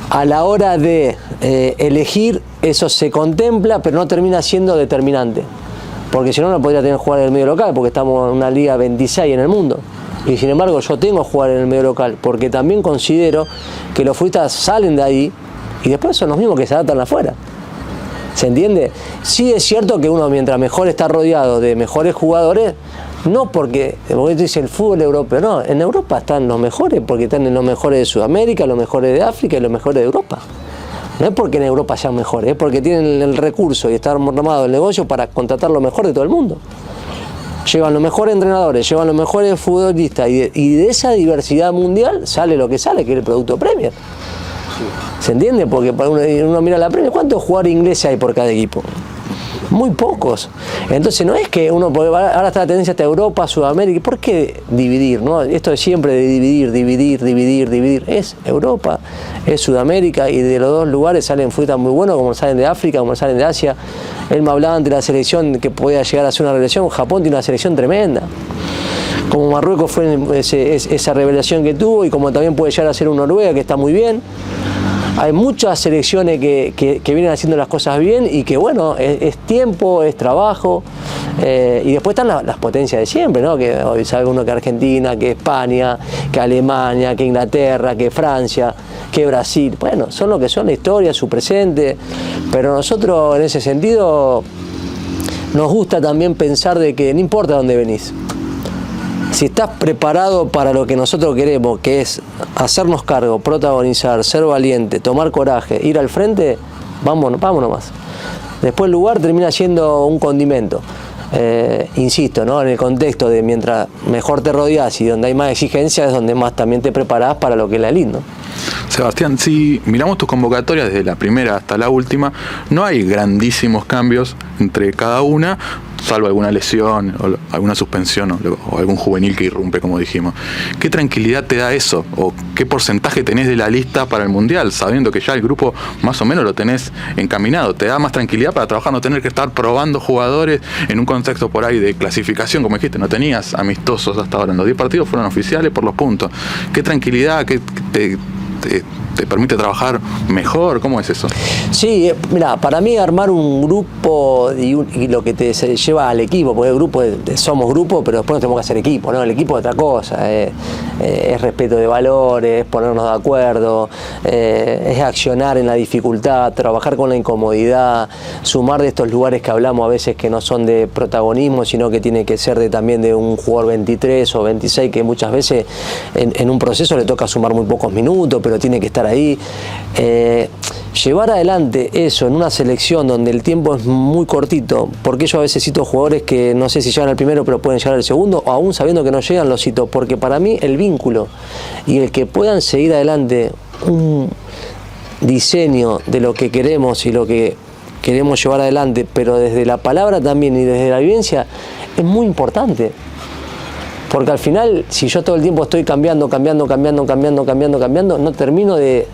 a la hora de elegir eso se contempla, pero no termina siendo determinante, porque si no, no podría tener que jugar en el medio local, porque estamos en una liga 26 en el mundo. Y sin embargo yo tengo que jugar en el medio local, porque también considero que los futbolistas salen de ahí y después son los mismos que se adaptan afuera. ¿Se entiende? Sí es cierto que uno mientras mejor está rodeado de mejores jugadores, no porque tú dices el fútbol europeo, no, en Europa están los mejores, porque están en los mejores de Sudamérica, los mejores de África y los mejores de Europa. No es porque en Europa sean mejores, es porque tienen el recurso y está armado el negocio para contratar lo mejor de todo el mundo. Llevan los mejores entrenadores, llevan los mejores futbolistas y de esa diversidad mundial sale lo que sale, que es el producto Premier. ¿Se entiende? Porque uno mira la Premier, ¿cuántos jugadores ingleses hay por cada equipo? Muy pocos. Entonces no es que uno, ahora está la tendencia hasta Europa, Sudamérica, ¿por qué dividir? ¿No? Esto es siempre de dividir. Es Europa, es Sudamérica y de los dos lugares salen futbolistas muy buenos, como salen de África, como salen de Asia. Él me hablaba ante la selección que podía llegar a ser una revelación. Japón tiene una selección tremenda. Como Marruecos fue esa revelación que tuvo y como también puede llegar a ser un Noruega que está muy bien. Hay muchas selecciones que vienen haciendo las cosas bien y que bueno, es tiempo, es trabajo y después están las potencias de siempre, ¿no? Que hoy sabe uno que Argentina, que España, que Alemania, que Inglaterra, que Francia, que Brasil, bueno, son lo que son la historia, su presente, pero nosotros en ese sentido nos gusta también pensar de que no importa dónde venís. Si estás preparado para lo que nosotros queremos, que es hacernos cargo, protagonizar, ser valiente, tomar coraje, ir al frente, vámonos más. Después el lugar termina siendo un condimento. Insisto, ¿no? En el contexto de mientras mejor te rodeas y donde hay más exigencia es donde más también te preparás para lo que es la elite, ¿no? Sebastián, si miramos tus convocatorias desde la primera hasta la última, no hay grandísimos cambios entre cada una, salvo alguna lesión o alguna suspensión o algún juvenil que irrumpe, como dijimos. ¿Qué tranquilidad te da eso? ¿O qué porcentaje tenés de la lista para el Mundial, sabiendo que ya el grupo más o menos lo tenés encaminado? ¿Te da más tranquilidad para trabajar, no tener que estar probando jugadores en un contexto por ahí de clasificación, como dijiste, no tenías amistosos hasta ahora, en los 10 partidos fueron oficiales por los puntos? ¿Qué tranquilidad, qué te permite trabajar mejor? ¿Cómo es eso? Sí, mira, para mí armar un grupo y lo que te lleva al equipo, porque el grupo somos grupo, pero después nos tenemos que hacer equipo, ¿no? El equipo es otra cosa, es respeto de valores, es ponernos de acuerdo, es accionar en la dificultad, trabajar con la incomodidad, sumar de estos lugares que hablamos a veces que no son de protagonismo, sino que tiene que ser también de un jugador 23 o 26 que muchas veces en un proceso le toca sumar muy pocos minutos, pero tiene que estar ahí. Llevar adelante eso en una selección donde el tiempo es muy cortito, porque yo a veces cito jugadores que no sé si llegan al primero pero pueden llegar al segundo, o aún sabiendo que no llegan los cito, porque para mí el vínculo y el que puedan seguir adelante un diseño de lo que queremos y lo que queremos llevar adelante, pero desde la palabra también y desde la vivencia, es muy importante. Porque al final, si yo todo el tiempo estoy cambiando, no termino de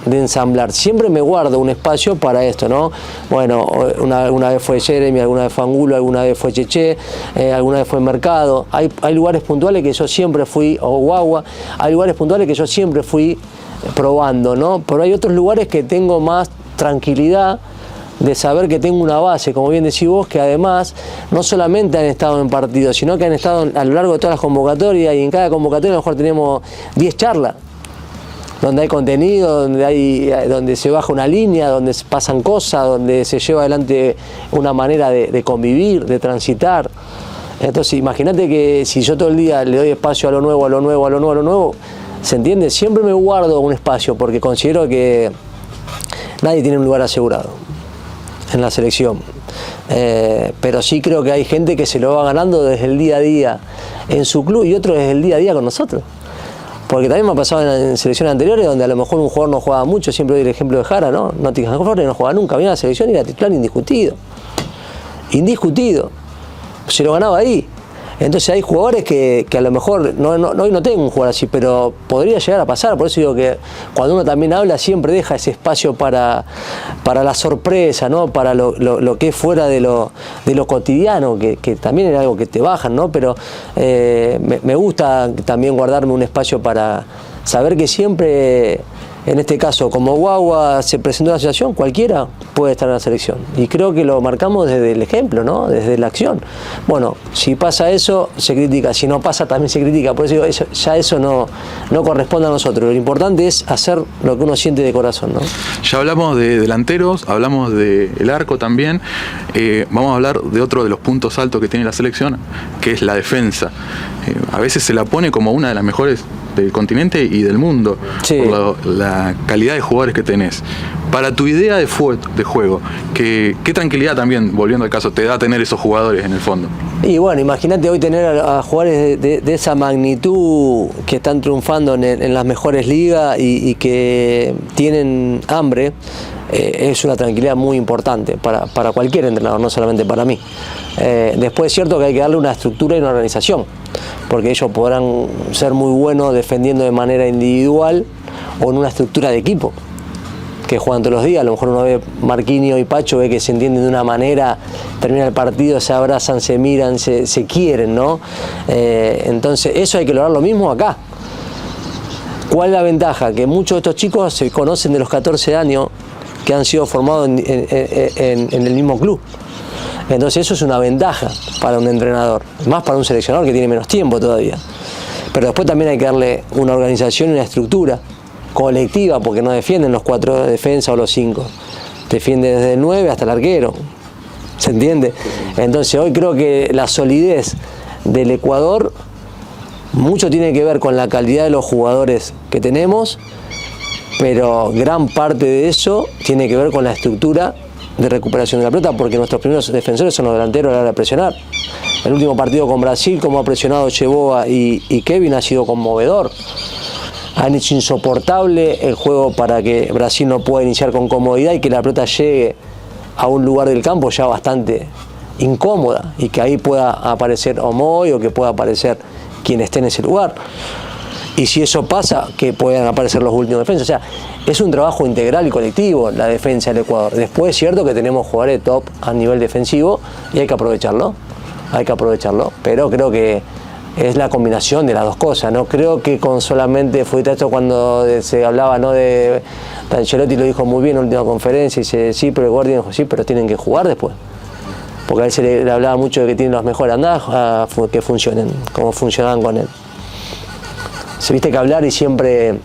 ensamblar. Siempre me guardo un espacio para esto, ¿no? Bueno, alguna vez fue Jeremy, alguna vez fue Angulo, alguna vez fue Cheche, alguna vez fue Mercado. Hay lugares puntuales que yo siempre fui, o Guagua, hay lugares puntuales que yo siempre fui probando, ¿no? Pero hay otros lugares que tengo más tranquilidad de saber que tengo una base, como bien decís vos, que además no solamente han estado en partidos, sino que han estado a lo largo de todas las convocatorias, y en cada convocatoria a lo mejor tenemos 10 charlas, donde hay contenido, donde se baja una línea, donde pasan cosas, donde se lleva adelante una manera de convivir, de transitar. Entonces imagínate que si yo todo el día le doy espacio a lo nuevo, ¿se entiende? Siempre me guardo un espacio porque considero que nadie tiene un lugar asegurado en la selección, pero sí creo que hay gente que se lo va ganando desde el día a día en su club y otro desde el día a día con nosotros, porque también me ha pasado en selecciones anteriores donde a lo mejor un jugador no jugaba mucho. Siempre doy el ejemplo de Jara, ¿no? Nottingham Forest no jugaba nunca, venía a la selección y era titular indiscutido, se lo ganaba ahí. Entonces hay jugadores que a lo mejor, hoy no tengo un jugador así, pero podría llegar a pasar. Por eso digo que cuando uno también habla siempre deja ese espacio para la sorpresa, ¿no? Para lo que es fuera de lo cotidiano, que también es algo que te bajan, ¿no? Pero me gusta también guardarme un espacio para saber que siempre, en este caso, como Guagua se presentó en la asociación, cualquiera puede estar en la selección. Y creo que lo marcamos desde el ejemplo, ¿no? Desde la acción. Bueno, si pasa eso, se critica. Si no pasa, también se critica. Por eso digo, eso no corresponde a nosotros. Lo importante es hacer lo que uno siente de corazón, ¿no? Ya hablamos de delanteros, hablamos del arco también. Vamos a hablar de otro de los puntos altos que tiene la selección, que es la defensa. A veces se la pone como una de las mejores del continente y del mundo, sí, por la calidad de jugadores que tenés. Para tu idea de juego, ¿qué tranquilidad también, volviendo al caso, te da tener esos jugadores en el fondo? Y bueno, imagínate hoy tener a jugadores de esa magnitud que están triunfando en las mejores ligas y que tienen hambre. Es una tranquilidad muy importante para cualquier entrenador, no solamente para mí. Después es cierto que hay que darle una estructura y una organización, porque ellos podrán ser muy buenos defendiendo de manera individual o en una estructura de equipo, que juegan todos los días. A lo mejor uno ve Marquinhos y Pacho, ve que se entienden de una manera, termina el partido, se abrazan, se miran, se quieren, ¿no? Entonces eso hay que lograr lo mismo acá. ¿Cuál es la ventaja? Que muchos de estos chicos se conocen de los 14 años que han sido formados en el mismo club. Entonces eso es una ventaja para un entrenador, más para un seleccionador que tiene menos tiempo todavía. Pero después también hay que darle una organización y una estructura colectiva, porque no defienden los 4 de defensa o los 5, defienden desde el 9 hasta el arquero, ¿se entiende? Entonces hoy creo que la solidez del Ecuador mucho tiene que ver con la calidad de los jugadores que tenemos, pero gran parte de eso tiene que ver con la estructura de recuperación de la pelota, porque nuestros primeros defensores son los delanteros a la hora de presionar. El último partido con Brasil, como ha presionado Yeboah y Kevin, ha sido conmovedor. Han hecho insoportable el juego para que Brasil no pueda iniciar con comodidad y que la pelota llegue a un lugar del campo ya bastante incómoda, y que ahí pueda aparecer Omoy o que pueda aparecer quien esté en ese lugar. Y si eso pasa, que puedan aparecer los últimos defensas. O sea, es un trabajo integral y colectivo la defensa del Ecuador. Después es cierto que tenemos jugadores top a nivel defensivo y hay que aprovecharlo. Pero creo que es la combinación de las dos cosas. No creo que con solamente futbolista, esto cuando se hablaba, ¿no?, de Ancelotti lo dijo muy bien en la última conferencia, y dice, sí, pero el Guardiola dijo, sí, pero tienen que jugar después. Porque a él se le hablaba mucho de que tienen los mejores andados, que funcionen, como funcionaban con él. Se viste que hablar y siempre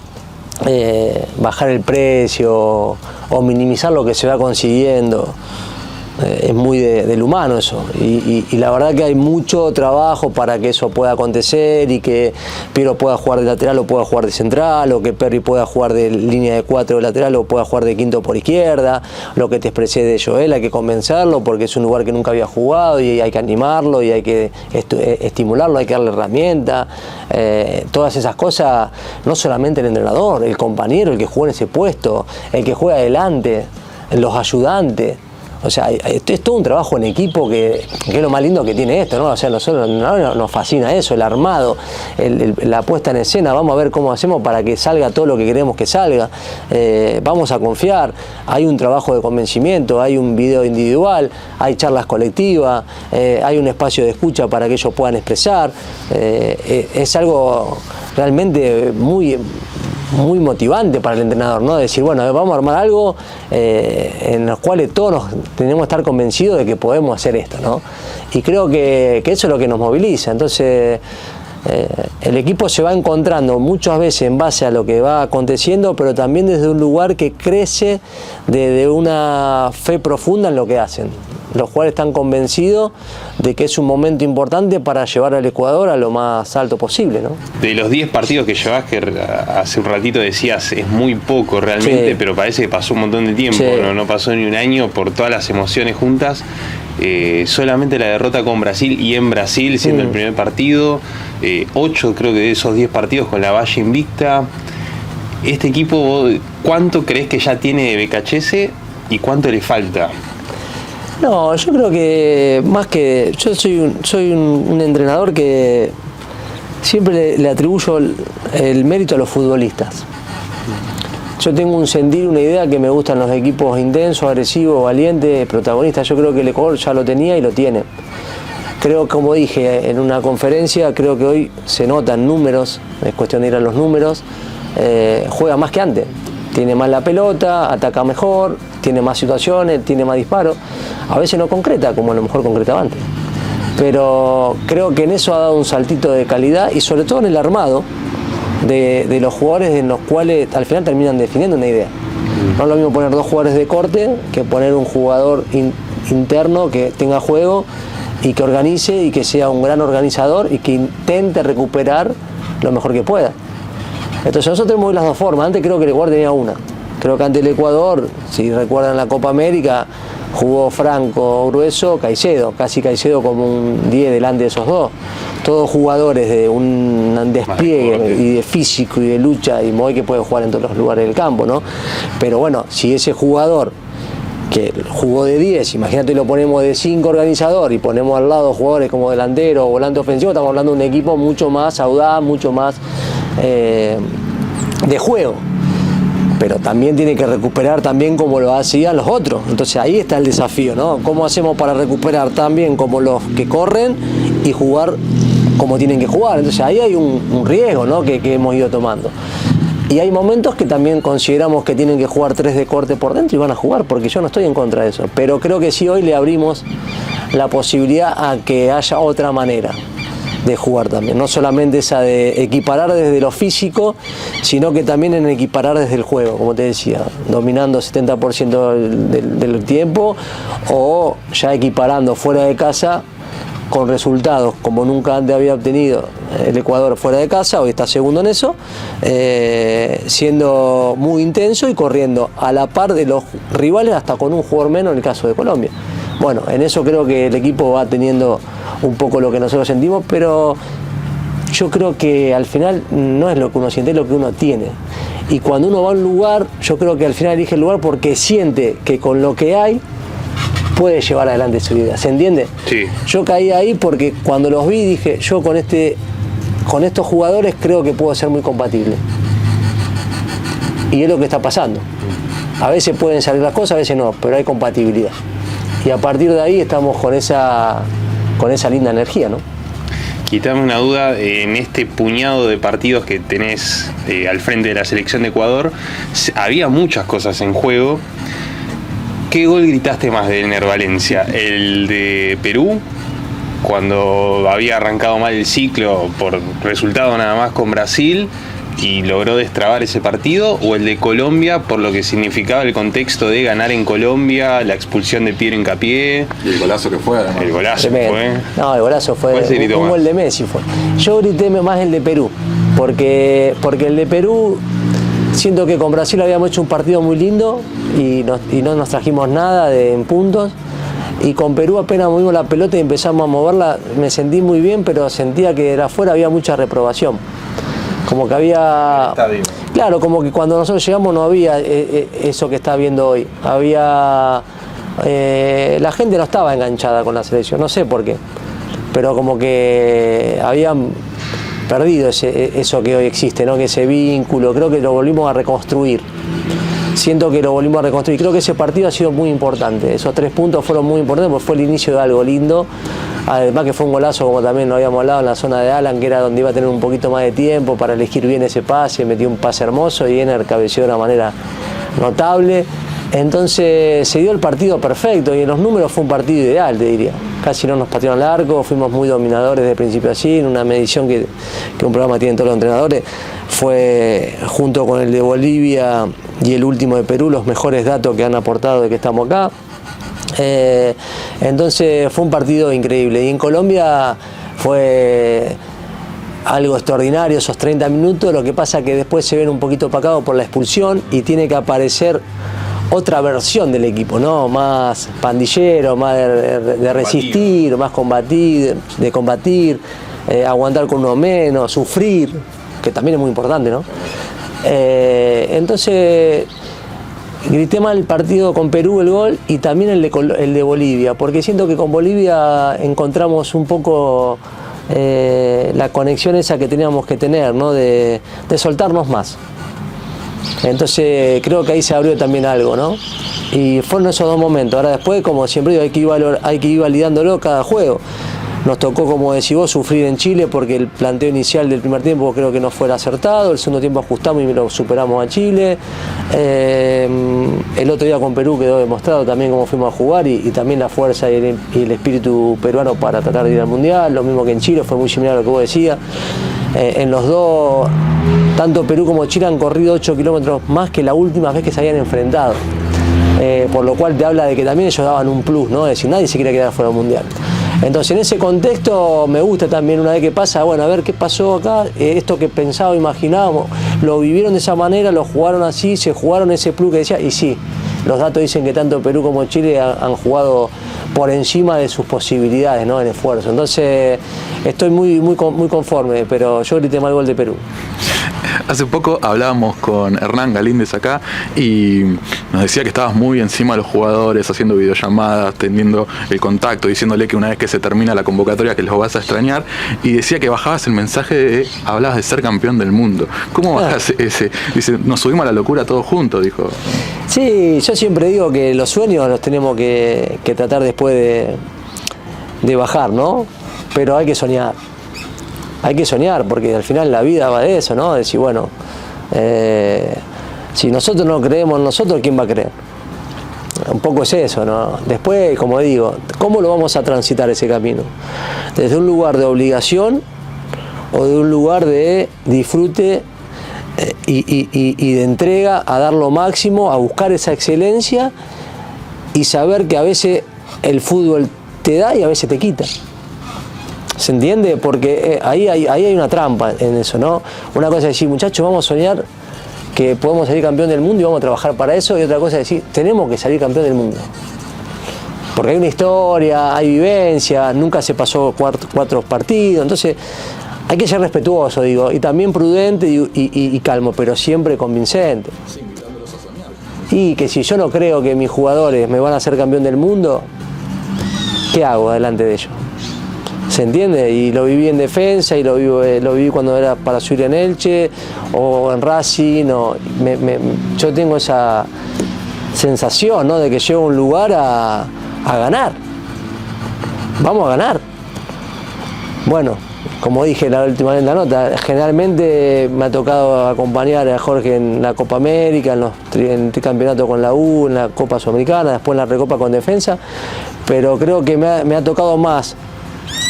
bajar el precio o minimizar lo que se va consiguiendo. Es muy del humano eso, y la verdad que hay mucho trabajo para que eso pueda acontecer, y que Piero pueda jugar de lateral o pueda jugar de central, o que Perry pueda jugar de línea de 4 de lateral o pueda jugar de quinto por izquierda. Lo que te expresé de Joel, hay que convencerlo porque es un lugar que nunca había jugado, y hay que animarlo y hay que estimularlo, hay que darle herramientas. Todas esas cosas, no solamente el entrenador, el compañero, el que juega en ese puesto, el que juega adelante, los ayudantes. O sea, es todo un trabajo en equipo que es lo más lindo que tiene esto, ¿no? O sea, nosotros nos fascina eso, el armado, la puesta en escena. Vamos a ver cómo hacemos para que salga todo lo que queremos que salga. Vamos a confiar. Hay un trabajo de convencimiento, hay un video individual, hay charlas colectivas, hay un espacio de escucha para que ellos puedan expresar. Es algo realmente muy motivante para el entrenador, ¿no? Decir, bueno, vamos a armar algo en los cuales todos tenemos que estar convencidos de que podemos hacer esto, ¿no? Y creo que eso es lo que nos moviliza. Entonces, el equipo se va encontrando muchas veces en base a lo que va aconteciendo, pero también desde un lugar que crece de una fe profunda en lo que hacen. Los jugadores están convencidos de que es un momento importante para llevar al Ecuador a lo más alto posible, ¿no? De los 10 partidos que llevas, que hace un ratito decías, es muy poco realmente, sí, pero parece que pasó un montón de tiempo, sí. No pasó ni un año por todas las emociones juntas. Solamente la derrota con Brasil y en Brasil, siendo el primer partido, 8 creo que de esos 10 partidos con la Valle invicta. Este equipo, ¿cuánto crees que ya tiene de BKHS y cuánto le falta? No, yo creo que más que... Yo soy un entrenador que siempre le atribuyo el mérito a los futbolistas. Yo tengo un sentir, una idea que me gustan los equipos intensos, agresivos, valientes, protagonistas. Yo creo que el Ecuador ya lo tenía y lo tiene. Creo, como dije en una conferencia, creo que hoy se notan números, es cuestión de ir a los números, juega más que antes. Tiene más la pelota, ataca mejor, tiene más situaciones, tiene más disparos. A veces no concreta como a lo mejor concretaba antes. Pero creo que en eso ha dado un saltito de calidad, y sobre todo en el armado de los jugadores, en los cuales al final terminan definiendo una idea. No es lo mismo poner 2 jugadores de corte que poner un jugador interno que tenga juego y que organice y que sea un gran organizador y que intente recuperar lo mejor que pueda. Entonces nosotros tenemos las dos formas. Antes creo que el Ecuador tenía una. Creo que ante el Ecuador, si recuerdan la Copa América, jugó Franco, Grueso, Caicedo, casi Caicedo como un 10 delante de esos dos. Todos jugadores de un despliegue y de físico y de lucha, y Moy que puede jugar en todos los lugares del campo, ¿no? Pero bueno, si ese jugador que jugó de 10, imagínate, lo ponemos de 5 organizador y ponemos al lado jugadores como delantero o volante ofensivo, estamos hablando de un equipo mucho más audaz, mucho más de juego. Pero también tiene que recuperar también como lo hacían los otros. Entonces ahí está el desafío, ¿no? ¿Cómo hacemos para recuperar también como los que corren y jugar como tienen que jugar? Entonces ahí hay un riesgo, ¿no?, que hemos ido tomando. Y hay momentos que también consideramos que tienen que jugar 3 de corte por dentro y van a jugar, porque yo no estoy en contra de eso. Pero creo que sí, hoy le abrimos la posibilidad a que haya otra manera de jugar también, no solamente esa de equiparar desde lo físico, sino que también en equiparar desde el juego, como te decía, dominando 70% del tiempo, o ya equiparando fuera de casa con resultados como nunca antes había obtenido el Ecuador fuera de casa. Hoy está segundo en eso, siendo muy intenso y corriendo a la par de los rivales, hasta con un jugador menos en el caso de Colombia. Bueno, en eso creo que el equipo va teniendo un poco lo que nosotros sentimos, pero yo creo que al final no es lo que uno siente, es lo que uno tiene. Y cuando uno va a un lugar, yo creo que al final elige el lugar porque siente que con lo que hay puede llevar adelante su vida, ¿se entiende? Sí. Yo caí ahí porque cuando los vi dije, yo con estos jugadores creo que puedo ser muy compatible. Y es lo que está pasando. A veces pueden salir las cosas, a veces no, pero hay compatibilidad. Y a partir de ahí estamos con esa linda energía, ¿no? Quítame una duda, en este puñado de partidos que tenés al frente de la selección de Ecuador, había muchas cosas en juego. ¿Qué gol gritaste más de Ener Valencia? ¿El de Perú, cuando había arrancado mal el ciclo por resultado nada más con Brasil y logró destrabar ese partido, o el de Colombia por lo que significaba el contexto de ganar en Colombia, la expulsión de Piero Hincapié? Y el golazo que fue, además. El golazo fue. No, el golazo fue un gol de Messi. Yo grité más el de Perú, porque el de Perú, siento que con Brasil habíamos hecho un partido muy lindo y no nos trajimos nada en puntos. Y con Perú apenas movimos la pelota y empezamos a moverla, me sentí muy bien, pero sentía que de afuera había mucha reprobación. Como que había... Claro, como que cuando nosotros llegamos no había eso que está viendo hoy. Había... la gente no estaba enganchada con la selección, no sé por qué. Pero como que habían perdido eso que hoy existe, ¿no? Que ese vínculo, creo que lo volvimos a reconstruir. Siento que lo volvimos a reconstruir. Creo que ese partido ha sido muy importante. Esos 3 puntos fueron muy importantes porque fue el inicio de algo lindo. Además que fue un golazo, como también lo habíamos hablado, en la zona de Alan, que era donde iba a tener un poquito más de tiempo para elegir bien ese pase. Metió un pase hermoso y Ener cabeció de una manera notable. Entonces se dio el partido perfecto y en los números fue un partido ideal, te diría. Casi no nos patearon al arco, fuimos muy dominadores de principio a fin, una medición que un programa tienen todos los entrenadores. Fue, junto con el de Bolivia y el último de Perú, los mejores datos que han aportado de que estamos acá. Entonces fue un partido increíble. Y en Colombia fue algo extraordinario esos 30 minutos, lo que pasa que después se ven un poquito opacados por la expulsión y tiene que aparecer otra versión del equipo, ¿no? Más pandillero, más de resistir, más de combatir, aguantar con uno menos, sufrir, que también es muy importante, ¿no? Entonces grité mal el partido con Perú, el gol, y también el de Bolivia, porque siento que con Bolivia encontramos un poco la conexión esa que teníamos que tener, ¿no? De soltarnos más. Entonces creo que ahí se abrió también algo, ¿no? Y fueron esos 2 momentos. Ahora después, como siempre digo, hay que ir validándolo cada juego. Nos tocó, como decís vos, sufrir en Chile porque el planteo inicial del primer tiempo creo que no fue el acertado. El segundo tiempo ajustamos y lo superamos a Chile. El otro día con Perú quedó demostrado también cómo fuimos a jugar y también la fuerza y el espíritu peruano para tratar de ir al Mundial. Lo mismo que en Chile, fue muy similar a lo que vos decías. En los dos, tanto Perú como Chile han corrido 8 kilómetros más que la última vez que se habían enfrentado. Por lo cual te habla de que también ellos daban un plus, ¿no? Es decir, nadie se quiere quedar fuera del Mundial. Entonces en ese contexto me gusta también, una vez que pasa, bueno, a ver qué pasó acá, esto que pensaba, imaginábamos, lo vivieron de esa manera, lo jugaron así, se jugaron ese plus que decía, y sí, los datos dicen que tanto Perú como Chile han jugado por encima de sus posibilidades, ¿no? En esfuerzo. Entonces estoy muy conforme, pero yo grité mal el gol de Perú. Hace poco hablábamos con Hernán Galíndez acá y nos decía que estabas muy encima de los jugadores, haciendo videollamadas, teniendo el contacto, diciéndole que una vez que se termina la convocatoria que los vas a extrañar, y decía que bajabas el mensaje hablabas de ser campeón del mundo. ¿Cómo bajás ese? Dice, nos subimos a la locura todos juntos, dijo. Sí, yo siempre digo que los sueños los tenemos que tratar después de bajar, ¿no? Pero hay que soñar. Hay que soñar, porque al final la vida va de eso, ¿no? De decir, bueno, si nosotros no creemos en nosotros, ¿quién va a creer? Un poco es eso, ¿no? Después, como digo, ¿cómo lo vamos a transitar ese camino? ¿Desde un lugar de obligación o de un lugar de disfrute y de entrega a dar lo máximo, a buscar esa excelencia y saber que a veces el fútbol te da y a veces te quita? ¿Se entiende? Porque ahí hay una trampa en eso, ¿no? Una cosa es decir, muchachos, vamos a soñar que podemos salir campeón del mundo y vamos a trabajar para eso, y otra cosa es decir, tenemos que salir campeón del mundo. Porque hay una historia, hay vivencia, nunca se pasó 4 partidos, entonces hay que ser respetuoso, digo, y también prudente y calmo, pero siempre convincente. Sí, invitándolos a soñar. Y que si yo no creo que mis jugadores me van a hacer campeón del mundo, ¿qué hago delante de ellos? ¿Se entiende? Y lo viví en defensa y lo viví cuando era para subir en Elche o en Racing. Yo tengo esa sensación, ¿no? De que llego a un lugar a ganar. Vamos a ganar. Bueno, como dije la última vez en la nota, generalmente me ha tocado acompañar a Jorge en la Copa América, en el tricampeonato con la U, en la Copa Sudamericana, después en la Recopa con Defensa, pero creo que me ha tocado más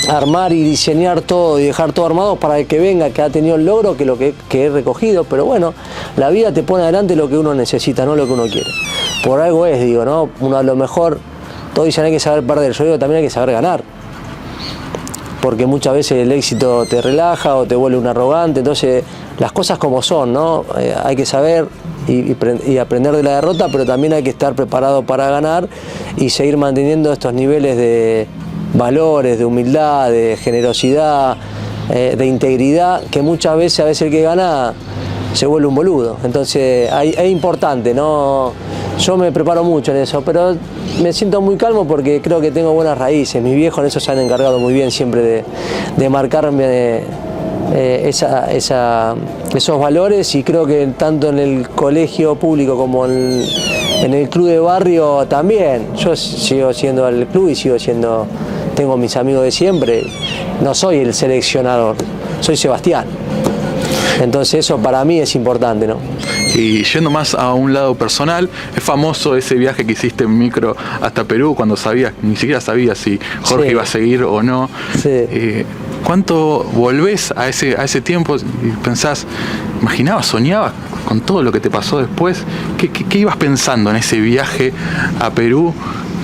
armar y diseñar todo y dejar todo armado para el que venga, que ha tenido el logro, que lo que he recogido. Pero bueno, la vida te pone adelante lo que uno necesita, no lo que uno quiere. Por algo es, digo, ¿no? Uno a lo mejor, todos dicen hay que saber perder, yo digo también hay que saber ganar. Porque muchas veces el éxito te relaja o te vuelve un arrogante, entonces las cosas como son, ¿no? Hay que saber y aprender de la derrota, pero también hay que estar preparado para ganar y seguir manteniendo estos niveles de valores, de humildad, de generosidad, de integridad, que muchas veces, a veces el que gana se vuelve un boludo. Entonces es importante, ¿no? Yo me preparo mucho en eso, pero me siento muy calmo porque creo que tengo buenas raíces. Mis viejos en eso se han encargado muy bien siempre de marcarme esos valores, y creo que tanto en el colegio público como en el club de barrio también. Yo sigo siendo al club y tengo mis amigos de siempre. No soy el seleccionador, soy Sebastián. Entonces eso para mí es importante, ¿no? Y yendo más a un lado personal, es famoso ese viaje que hiciste en micro hasta Perú cuando ni siquiera sabías si Jorge iba a seguir o no. Sí. ¿Cuánto volvés a ese tiempo y pensás, imaginabas, soñabas con todo lo que te pasó después? ¿Qué ibas pensando en ese viaje a Perú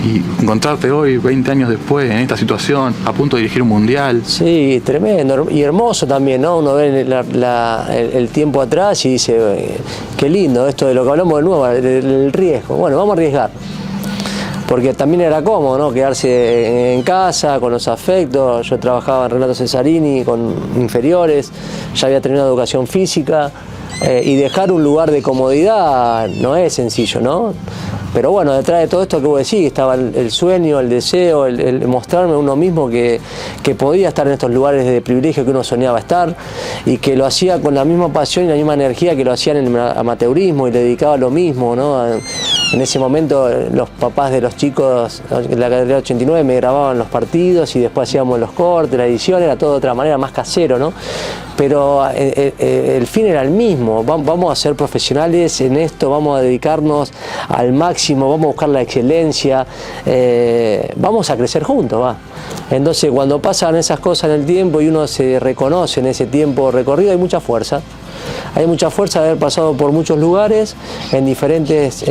y encontrarte hoy, 20 años después, en esta situación, a punto de dirigir un mundial? Sí, tremendo y hermoso también, ¿no? Uno ve el tiempo atrás y dice, qué lindo esto de lo que hablamos de nuevo, el riesgo. Bueno, vamos a arriesgar. Porque también era cómodo, ¿no? Quedarse en casa, con los afectos. Yo trabajaba en Renato Cesarini con inferiores, ya había terminado educación física, y dejar un lugar de comodidad no es sencillo, ¿no? Pero bueno, detrás de todo esto que vos decís, estaba el sueño, el deseo, el mostrarme a uno mismo que podía estar en estos lugares de privilegio que uno soñaba estar, y que lo hacía con la misma pasión y la misma energía que lo hacían en el amateurismo, y le dedicaba lo mismo, ¿no? En ese momento los papás de los chicos de la categoría 89 me grababan los partidos y después hacíamos los cortes, la edición, era todo de otra manera, más casero, ¿no? Pero el fin era el mismo. Vamos a ser profesionales en esto, vamos a dedicarnos al máximo, vamos a buscar la excelencia, vamos a crecer juntos, va. Entonces cuando pasan esas cosas en el tiempo y uno se reconoce en ese tiempo recorrido, hay mucha fuerza. Hay mucha fuerza de haber pasado por muchos lugares, en diferentes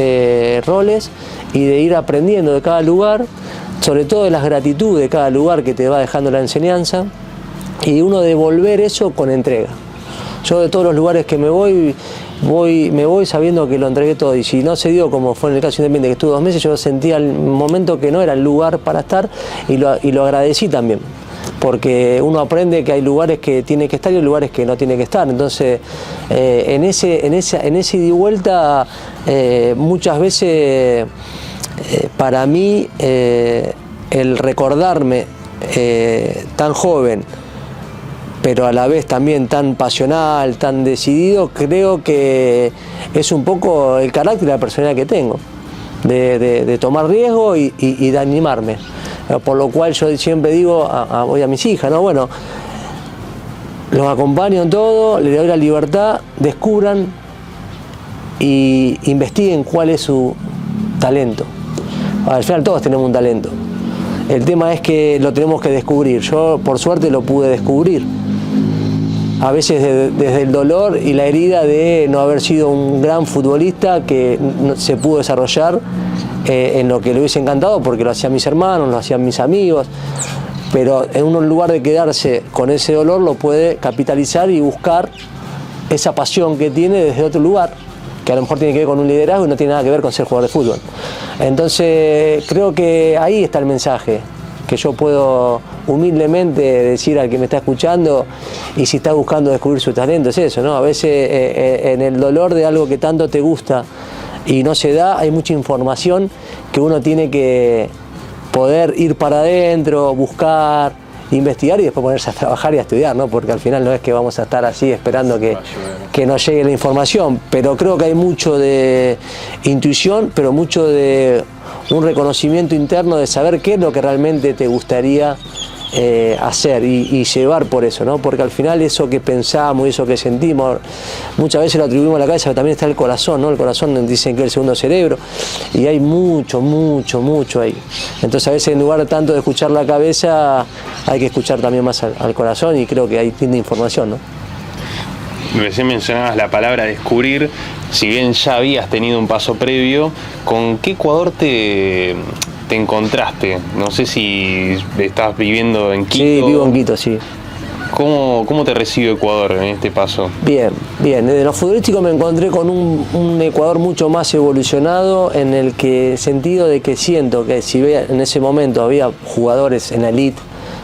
roles, y de ir aprendiendo de cada lugar, sobre todo de las gratitudes de cada lugar que te va dejando la enseñanza, y uno devolver eso con entrega. Yo de todos los lugares que me voy sabiendo que lo entregué todo, y si no se dio como fue en el caso Independiente, que estuve 2 meses, yo sentía el momento que no era el lugar para estar, y lo agradecí también. Porque uno aprende que hay lugares que tiene que estar y hay lugares que no tiene que estar. Entonces, en ese ida y vuelta, muchas veces, para mí, el recordarme tan joven, pero a la vez también tan pasional, tan decidido, creo que es un poco el carácter y la personalidad que tengo, de tomar riesgo y de animarme. Por lo cual yo siempre digo voy a mis hijas, ¿no? Bueno, los acompaño en todo, les doy la libertad, descubran y investiguen cuál es su talento. Al final todos tenemos un talento. El tema es que lo tenemos que descubrir. Yo, por suerte, lo pude descubrir. A veces desde el dolor y la herida de no haber sido un gran futbolista que se pudo desarrollar en lo que le hubiese encantado, porque lo hacían mis hermanos, lo hacían mis amigos, pero en un lugar de quedarse con ese dolor lo puede capitalizar y buscar esa pasión que tiene desde otro lugar, que a lo mejor tiene que ver con un liderazgo y no tiene nada que ver con ser jugador de fútbol. Entonces creo que ahí está el mensaje, que yo puedo humildemente decir al que me está escuchando, y si está buscando descubrir su talento, es eso, ¿no? A veces en el dolor de algo que tanto te gusta y no se da, hay mucha información que uno tiene que poder ir para adentro, buscar, investigar y después ponerse a trabajar y a estudiar, ¿no? Porque al final no es que vamos a estar así esperando que nos llegue la información, pero creo que hay mucho de intuición, pero mucho de un reconocimiento interno de saber qué es lo que realmente te gustaría hacer y llevar por eso, ¿no? Porque al final eso que pensamos y eso que sentimos, muchas veces lo atribuimos a la cabeza, pero también está el corazón, ¿no? El corazón dicen que es el segundo cerebro y hay mucho ahí. Entonces a veces en lugar tanto de escuchar la cabeza, hay que escuchar también más al corazón y creo que hay linda información, ¿no? Recién mencionabas la palabra descubrir, si bien ya habías tenido un paso previo, ¿con qué Ecuador te encontraste? No sé si estás viviendo en Quito. Sí, vivo en Quito, sí. ¿Cómo te recibe Ecuador en este paso? Bien. Desde lo futbolístico me encontré con un Ecuador mucho más evolucionado en el sentido de que siento que si en ese momento había jugadores en la elite,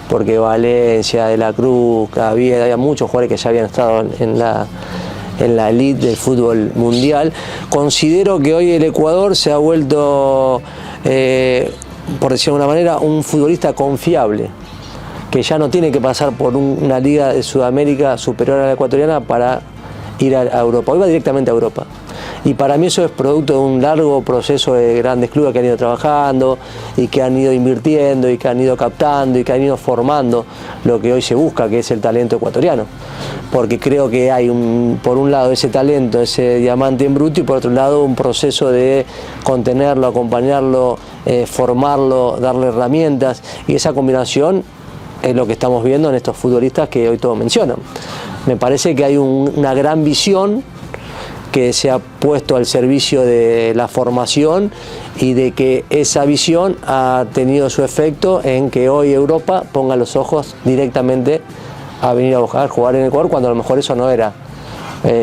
porque Valencia, De la Cruz, había muchos jugadores que ya habían estado en la elite del fútbol mundial. Considero que hoy el Ecuador se ha vuelto, por decirlo de alguna manera, un futbolista confiable, que ya no tiene que pasar por una liga de Sudamérica superior a la ecuatoriana para ir a Europa. Hoy va directamente a Europa. Y para mí eso es producto de un largo proceso de grandes clubes que han ido trabajando y que han ido invirtiendo y que han ido captando y que han ido formando lo que hoy se busca, que es el talento ecuatoriano. Porque creo que hay por un lado ese talento, ese diamante en bruto, y por otro lado un proceso de contenerlo, acompañarlo, formarlo, darle herramientas, y esa combinación es lo que estamos viendo en estos futbolistas que hoy todos mencionan. Me parece que hay una gran visión que se ha puesto al servicio de la formación y de que esa visión ha tenido su efecto en que hoy Europa ponga los ojos directamente a venir a jugar en Ecuador, cuando a lo mejor eso no era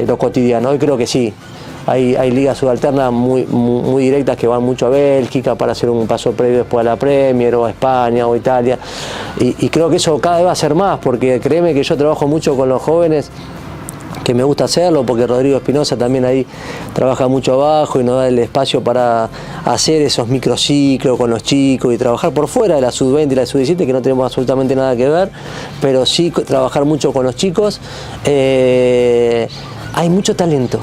lo cotidiano. Hoy creo que sí. Hay ligas subalternas muy directas que van mucho a Bélgica para hacer un paso previo después a la Premier, o a España o a Italia, y creo que eso cada vez va a ser más, porque créeme que yo trabajo mucho con los jóvenes, que me gusta hacerlo, porque Rodrigo Espinosa también ahí trabaja mucho abajo y nos da el espacio para hacer esos microciclos con los chicos y trabajar por fuera de la sub-20 y la sub-17, que no tenemos absolutamente nada que ver, pero sí trabajar mucho con los chicos. Hay mucho talento.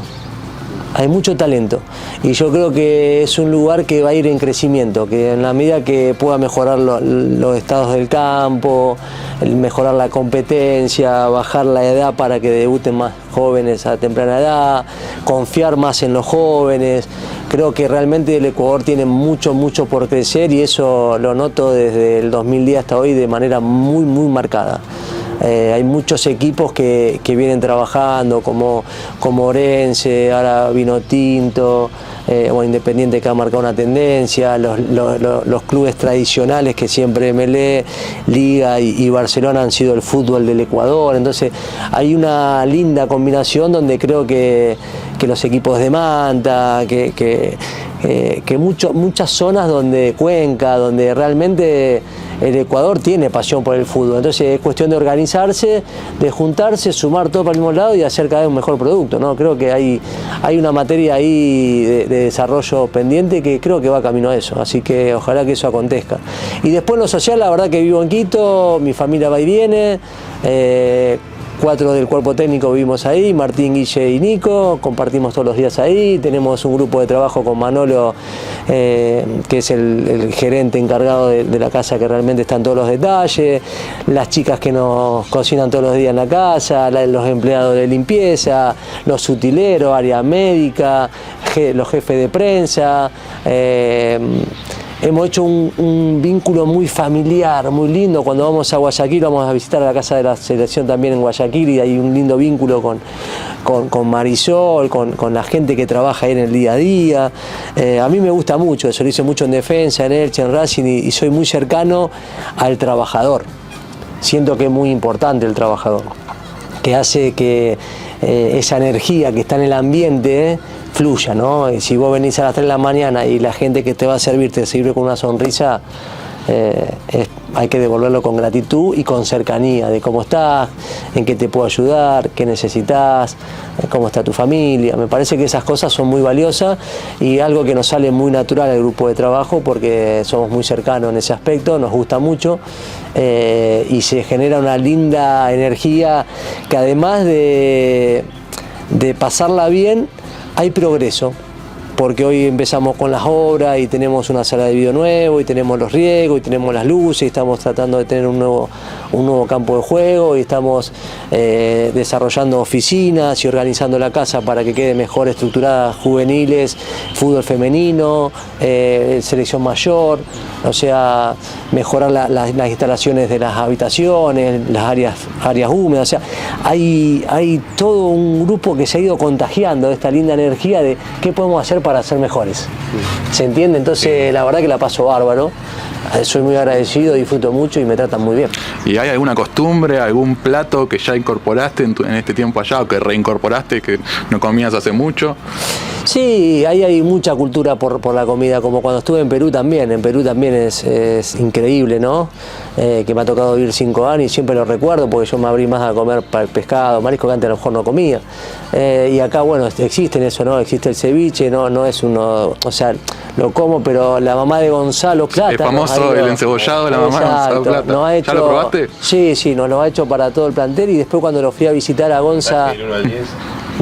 Hay mucho talento y yo creo que es un lugar que va a ir en crecimiento, que en la medida que pueda mejorar los estados del campo, mejorar la competencia, bajar la edad para que debuten más jóvenes a temprana edad, confiar más en los jóvenes, creo que realmente el Ecuador tiene mucho por crecer, y eso lo noto desde el 2010 hasta hoy de manera muy marcada. Hay muchos equipos que vienen trabajando, como Orense, ahora Vinotinto, o Independiente, que ha marcado una tendencia, los clubes tradicionales que siempre MLE, Liga y Barcelona han sido el fútbol del Ecuador. Entonces hay una linda combinación donde creo que los equipos de Manta, que muchas zonas donde Cuenca, donde realmente el Ecuador tiene pasión por el fútbol. Entonces es cuestión de organizarse, de juntarse, sumar todo para el mismo lado y hacer cada vez un mejor producto, ¿no? Creo que hay una materia ahí de desarrollo pendiente que creo que va camino a eso, así que ojalá que eso acontezca. Y después en lo social, la verdad que vivo en Quito, mi familia va y viene, 4 del cuerpo técnico vivimos ahí, Martín, Guille y Nico, compartimos todos los días ahí, tenemos un grupo de trabajo con Manolo, que es el gerente encargado de la casa, que realmente están todos los detalles, las chicas que nos cocinan todos los días en la casa, los empleados de limpieza, los utileros, área médica, los jefes de prensa. Hemos hecho un vínculo muy familiar, muy lindo. Cuando vamos a Guayaquil, vamos a visitar la casa de la selección también en Guayaquil, y hay un lindo vínculo con Marisol, con la gente que trabaja ahí en el día a día. A mí me gusta mucho eso, lo hice mucho en defensa, en Elche, en Racing, y soy muy cercano al trabajador. Siento que es muy importante el trabajador, que hace que esa energía que está en el ambiente fluya, ¿no? Y si vos venís a las 3 de la mañana y la gente que te va a servir te sirve con una sonrisa, hay que devolverlo con gratitud y con cercanía, de cómo estás, en qué te puedo ayudar, qué necesitas, cómo está tu familia. Me parece que esas cosas son muy valiosas y algo que nos sale muy natural al grupo de trabajo, porque somos muy cercanos en ese aspecto, nos gusta mucho, y se genera una linda energía que, además de pasarla bien, hay progreso, porque hoy empezamos con las obras y tenemos una sala de video nuevo y tenemos los riegos y tenemos las luces y estamos tratando de tener un nuevo un nuevo campo de juego y estamos desarrollando oficinas y organizando la casa para que quede mejor estructurada, juveniles, fútbol femenino, selección mayor, o sea, mejorar las instalaciones de las habitaciones, las áreas húmedas, o sea, hay todo un grupo que se ha ido contagiando de esta linda energía de qué podemos hacer para ser mejores. ¿Se entiende? Entonces, la verdad que la paso bárbaro. Soy muy agradecido, disfruto mucho y me tratan muy bien. ¿Y hay alguna costumbre, algún plato que ya incorporaste en este tiempo allá o que reincorporaste que no comías hace mucho? Sí, ahí hay mucha cultura por la comida, como cuando estuve en Perú también. En Perú también es increíble, ¿no? Que me ha tocado vivir 5 años y siempre lo recuerdo porque yo me abrí más a comer pescado, marisco que antes a lo mejor no comía. Y acá, bueno, existen eso, ¿no? Existe el ceviche, no es uno, o sea, lo como, pero la mamá de Gonzalo Plata. El famoso, el encebollado de la mamá de Gonzalo Plata. Nos ha hecho, ¿ya lo probaste? Sí, nos lo ha hecho para todo el plantel y después cuando lo fui a visitar a Gonza.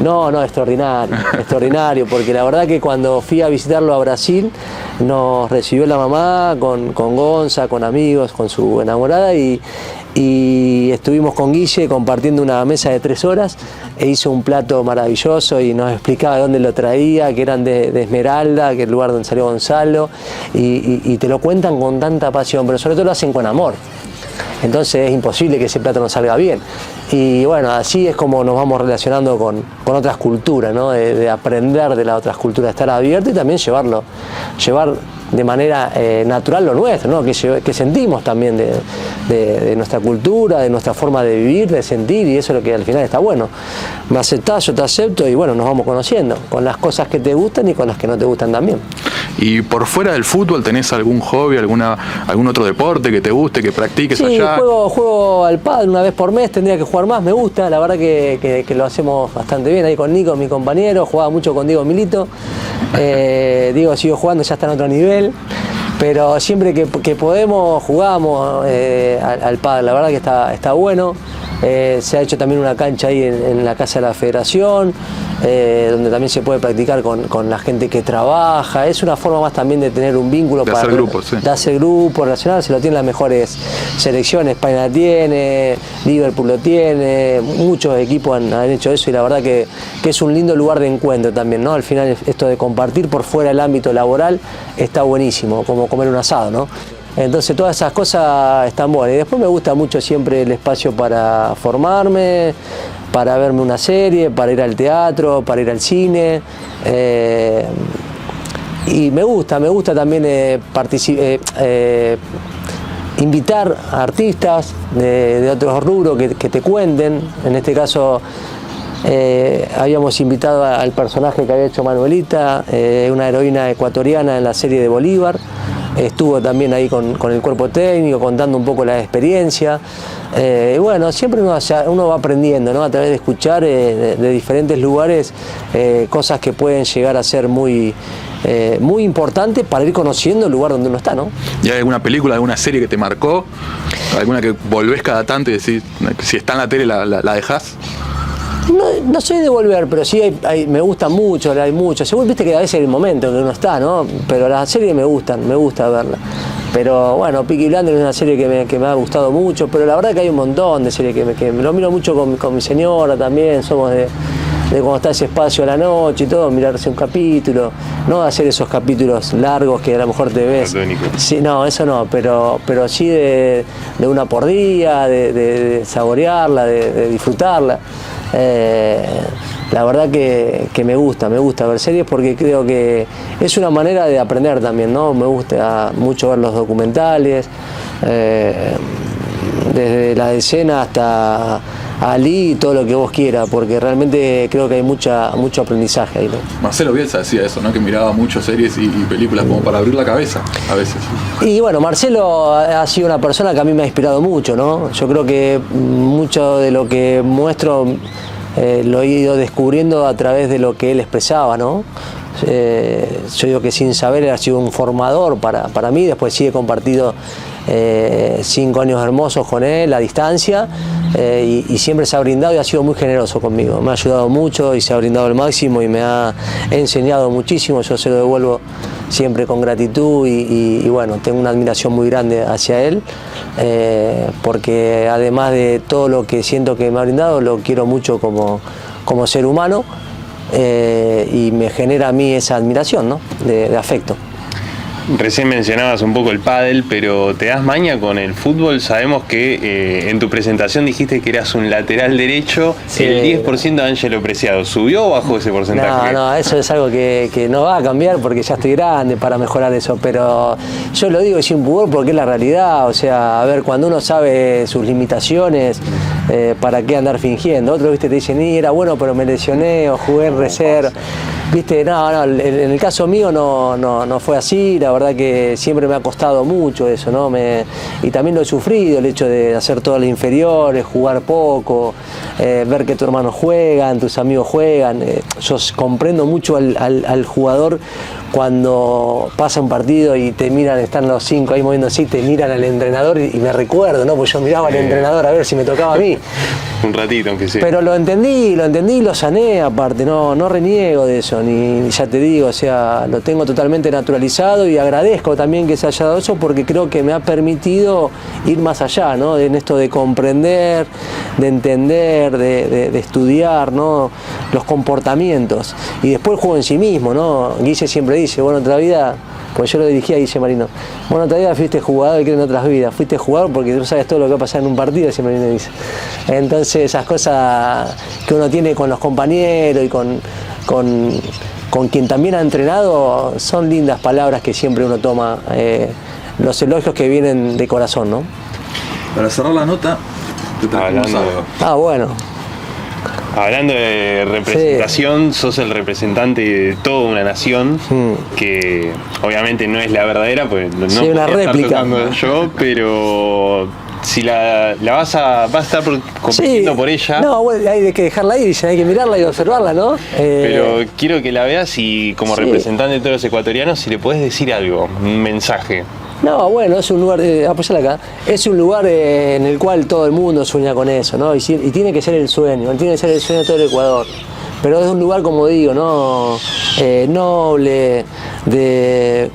No, extraordinario, porque la verdad que cuando fui a visitarlo a Brasil, nos recibió la mamá con Gonza, con amigos, con su enamorada y estuvimos con Guille compartiendo una mesa de 3 horas e hizo un plato maravilloso y nos explicaba de dónde lo traía, que eran de Esmeralda, que es el lugar donde salió Gonzalo, y te lo cuentan con tanta pasión, pero sobre todo lo hacen con amor. Entonces es imposible que ese plato no salga bien. Y bueno, así es como nos vamos relacionando con otras culturas, ¿no? De aprender de las otras culturas, estar abierto y también llevar de manera natural lo nuestro, ¿no? Que sentimos también de nuestra cultura, de nuestra forma de vivir, de sentir, y eso es lo que al final está bueno. Me aceptás, yo te acepto y bueno, nos vamos conociendo con las cosas que te gustan y con las que no te gustan también. ¿Y por fuera del fútbol tenés algún hobby, algún otro deporte que te guste, que practiques allá? Sí, juego al pádel una vez por mes, tendría que jugar más, me gusta, la verdad que lo hacemos bastante bien ahí con Nico, mi compañero, jugaba mucho con Diego Milito. Diego sigo jugando, ya está en otro nivel, pero siempre que podemos jugamos al pádel, la verdad que está bueno. Se ha hecho también una cancha ahí en la casa de la federación, donde también se puede practicar con la gente que trabaja. Es una forma más también de tener un vínculo de hacer grupos, sí. De hacer grupo, relacionarse. Lo tienen las mejores selecciones, España la tiene, Liverpool lo tiene, muchos equipos han hecho eso y la verdad que es un lindo lugar de encuentro también, ¿no? Al final esto de compartir por fuera del ámbito laboral está buenísimo, como comer un asado, ¿no? Entonces todas esas cosas están buenas. Y después me gusta mucho siempre el espacio para formarme, para verme una serie, para ir al teatro, para ir al cine. Y me gusta también invitar a artistas de otros rubros que te cuenten. En este caso habíamos invitado al personaje que había hecho Manuelita, una heroína ecuatoriana en la serie de Bolívar. Estuvo también ahí con el cuerpo técnico, contando un poco la experiencia. Y bueno, siempre uno va aprendiendo, ¿no? A través de escuchar de diferentes lugares cosas que pueden llegar a ser muy importantes para ir conociendo el lugar donde uno está, ¿no? ¿Y hay alguna película, alguna serie que te marcó? ¿Alguna que volvés cada tanto y decís, si está en la tele la dejás? No soy de volver, pero sí me gusta mucho, hay mucho. Según viste que a veces es el momento en que uno está, ¿no? Pero las series me gusta verla. Pero bueno, Peaky Blinders es una serie que me ha gustado mucho, pero la verdad que hay un montón de series que lo miro mucho con mi señora también, somos de cuando está ese espacio a la noche y todo, mirarse un capítulo, no hacer esos capítulos largos que a lo mejor te ves. Sí, no, eso no, pero sí de una por día, de saborearla, de disfrutarla. La verdad que me gusta ver series porque creo que es una manera de aprender también, ¿no? Me gusta mucho ver los documentales, desde la escena hasta Ali y todo lo que vos quieras, porque realmente creo que hay mucho aprendizaje ahí, ¿no? Marcelo Bielsa decía eso, ¿no? Que miraba muchas series y películas como para abrir la cabeza a veces. Y bueno, Marcelo ha sido una persona que a mí me ha inspirado mucho, ¿no? Yo creo que mucho de lo que muestro lo he ido descubriendo a través de lo que él expresaba, ¿no? Yo digo que sin saber él ha sido un formador para mí, después sí he compartido 5 años hermosos con él a distancia y siempre se ha brindado y ha sido muy generoso conmigo, me ha ayudado mucho y se ha brindado al máximo y me ha enseñado muchísimo, yo se lo devuelvo siempre con gratitud y bueno, tengo una admiración muy grande hacia él, porque además de todo lo que siento que me ha brindado, lo quiero mucho como ser humano, y me genera a mí esa admiración, ¿no? de afecto. Recién mencionabas un poco el pádel, pero ¿te das maña con el fútbol? Sabemos que en tu presentación dijiste que eras un lateral derecho, sí. El 10% de Ángelo Preciado. ¿Subió o bajó ese porcentaje? No, eso es algo que no va a cambiar porque ya estoy grande para mejorar eso, pero yo lo digo sin pudor porque es la realidad. O sea, a ver, cuando uno sabe sus limitaciones, ¿para qué andar fingiendo? Otros, viste, te dicen, era bueno pero me lesioné o jugué en reserva. Viste, no, en el caso mío no fue así, la verdad que siempre me ha costado mucho eso, ¿no? Y también lo he sufrido, el hecho de hacer todas las inferiores, jugar poco, ver que tus hermanos juegan, tus amigos juegan. Yo comprendo mucho al jugador cuando pasa un partido y te miran, están los 5 ahí moviendo así, te miran al entrenador y me recuerdo, ¿no? Pues yo miraba al entrenador a ver si me tocaba a mí. Un ratito, aunque sí. Pero lo entendí y lo sané aparte, no reniego de eso, ni ya te digo, o sea, lo tengo totalmente naturalizado y agradezco también que se haya dado eso porque creo que me ha permitido ir más allá, ¿no? En esto de comprender, de entender, de estudiar, ¿no? Los comportamientos. Y después el juego en sí mismo, ¿no? Guille siempre dice, bueno, otra vida, pues yo lo dirigía a Guille Marino, bueno, otra vida fuiste jugador y creo en otras vidas, fuiste jugador porque tú sabes todo lo que va a pasar en un partido, siempre me dice. Entonces esas cosas que uno tiene con los compañeros y con quien también ha entrenado son lindas palabras que siempre uno toma, los elogios que vienen de corazón, ¿no? Para cerrar la nota, te trajimos algo. Bueno. Hablando de representación, sí. Sos el representante de toda una nación, que obviamente no es la verdadera, pues no sí, una réplica. Yo, pero si la vas a estar compitiendo por ella. No, bueno, hay que dejarla ir, hay que mirarla y observarla, ¿no? Pero quiero que la veas y como representante de todos los ecuatorianos, si le podés decir algo, un mensaje. No, bueno, es un lugar, apoyala acá, es un lugar en el cual todo el mundo sueña con eso, ¿no? Y tiene que ser el sueño, tiene que ser el sueño de todo el Ecuador. Pero es un lugar, como digo, ¿no? Noble, de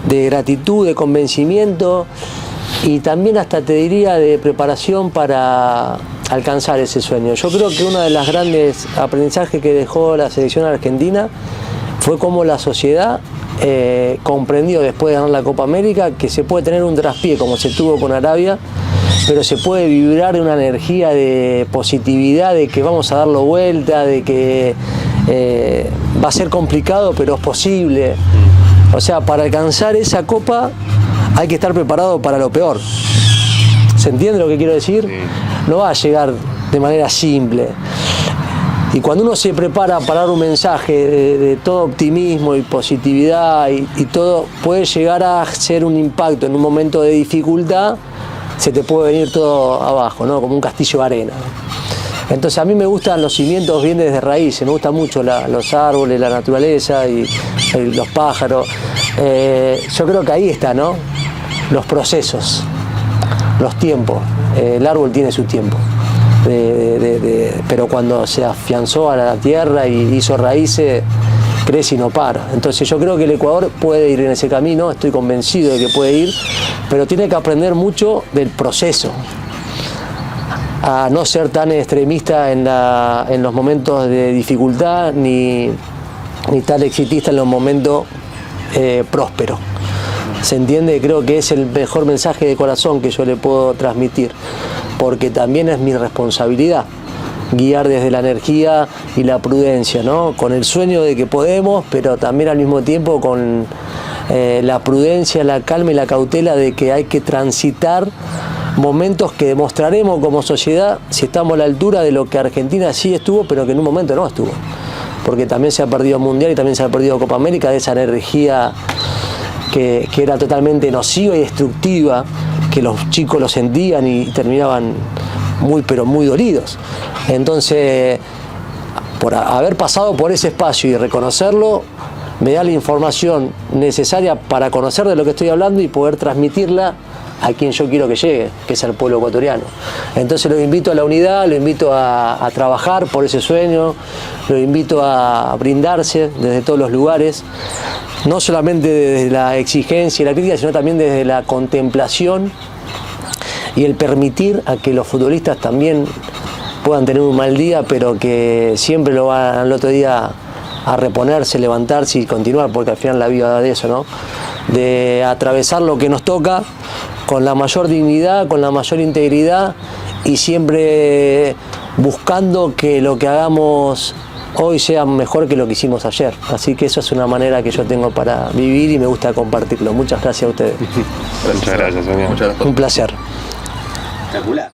gratitud, de convencimiento y también hasta te diría de preparación para alcanzar ese sueño. Yo creo que uno de los grandes aprendizajes que dejó la selección argentina fue cómo la sociedad comprendió después de ganar la Copa América que se puede tener un traspié como se tuvo con Arabia, pero se puede vibrar de una energía de positividad, de que vamos a darlo vuelta, de que va a ser complicado pero es posible. O sea, para alcanzar esa Copa hay que estar preparado para lo peor. ¿Se entiende lo que quiero decir? No va a llegar de manera simple. Y cuando uno se prepara para dar un mensaje de todo optimismo y positividad y todo, puede llegar a ser un impacto en un momento de dificultad, se te puede venir todo abajo, ¿no? Como un castillo de arena. Entonces a mí me gustan los cimientos bien desde raíces, me gustan mucho los árboles, la naturaleza y los pájaros. Yo creo que ahí está, ¿no? Los procesos, los tiempos. El árbol tiene su tiempo. Pero cuando se afianzó a la tierra y hizo raíces, crece y no para. Entonces yo creo que el Ecuador puede ir en ese camino, estoy convencido de que puede ir, pero tiene que aprender mucho del proceso, a no ser tan extremista en los momentos de dificultad ni tan exitista en los momentos prósperos. ¿Se entiende? Creo que es el mejor mensaje de corazón que yo le puedo transmitir, porque también es mi responsabilidad guiar desde la energía y la prudencia, ¿no? Con el sueño de que podemos, pero también al mismo tiempo con la prudencia, la calma y la cautela de que hay que transitar momentos que demostraremos como sociedad si estamos a la altura de lo que Argentina sí estuvo, pero que en un momento no estuvo. Porque también se ha perdido Mundial y también se ha perdido Copa América, de esa energía que era totalmente nociva y destructiva, que los chicos lo sentían y terminaban pero muy dolidos. Entonces, por haber pasado por ese espacio y reconocerlo, me da la información necesaria para conocer de lo que estoy hablando y poder transmitirla a quien yo quiero que llegue, que es al pueblo ecuatoriano. Entonces los invito a la unidad, los invito a trabajar por ese sueño, los invito a brindarse desde todos los lugares, no solamente desde la exigencia y la crítica, sino también desde la contemplación y el permitir a que los futbolistas también puedan tener un mal día, pero que siempre lo van al otro día a reponerse, levantarse y continuar, porque al final la vida da de eso, ¿no? De atravesar lo que nos toca con la mayor dignidad, con la mayor integridad y siempre buscando que lo que hagamos hoy sea mejor que lo que hicimos ayer. Así que eso es una manera que yo tengo para vivir y me gusta compartirlo. Muchas gracias a ustedes. Muchas gracias, Sonia. Un placer. Espectacular.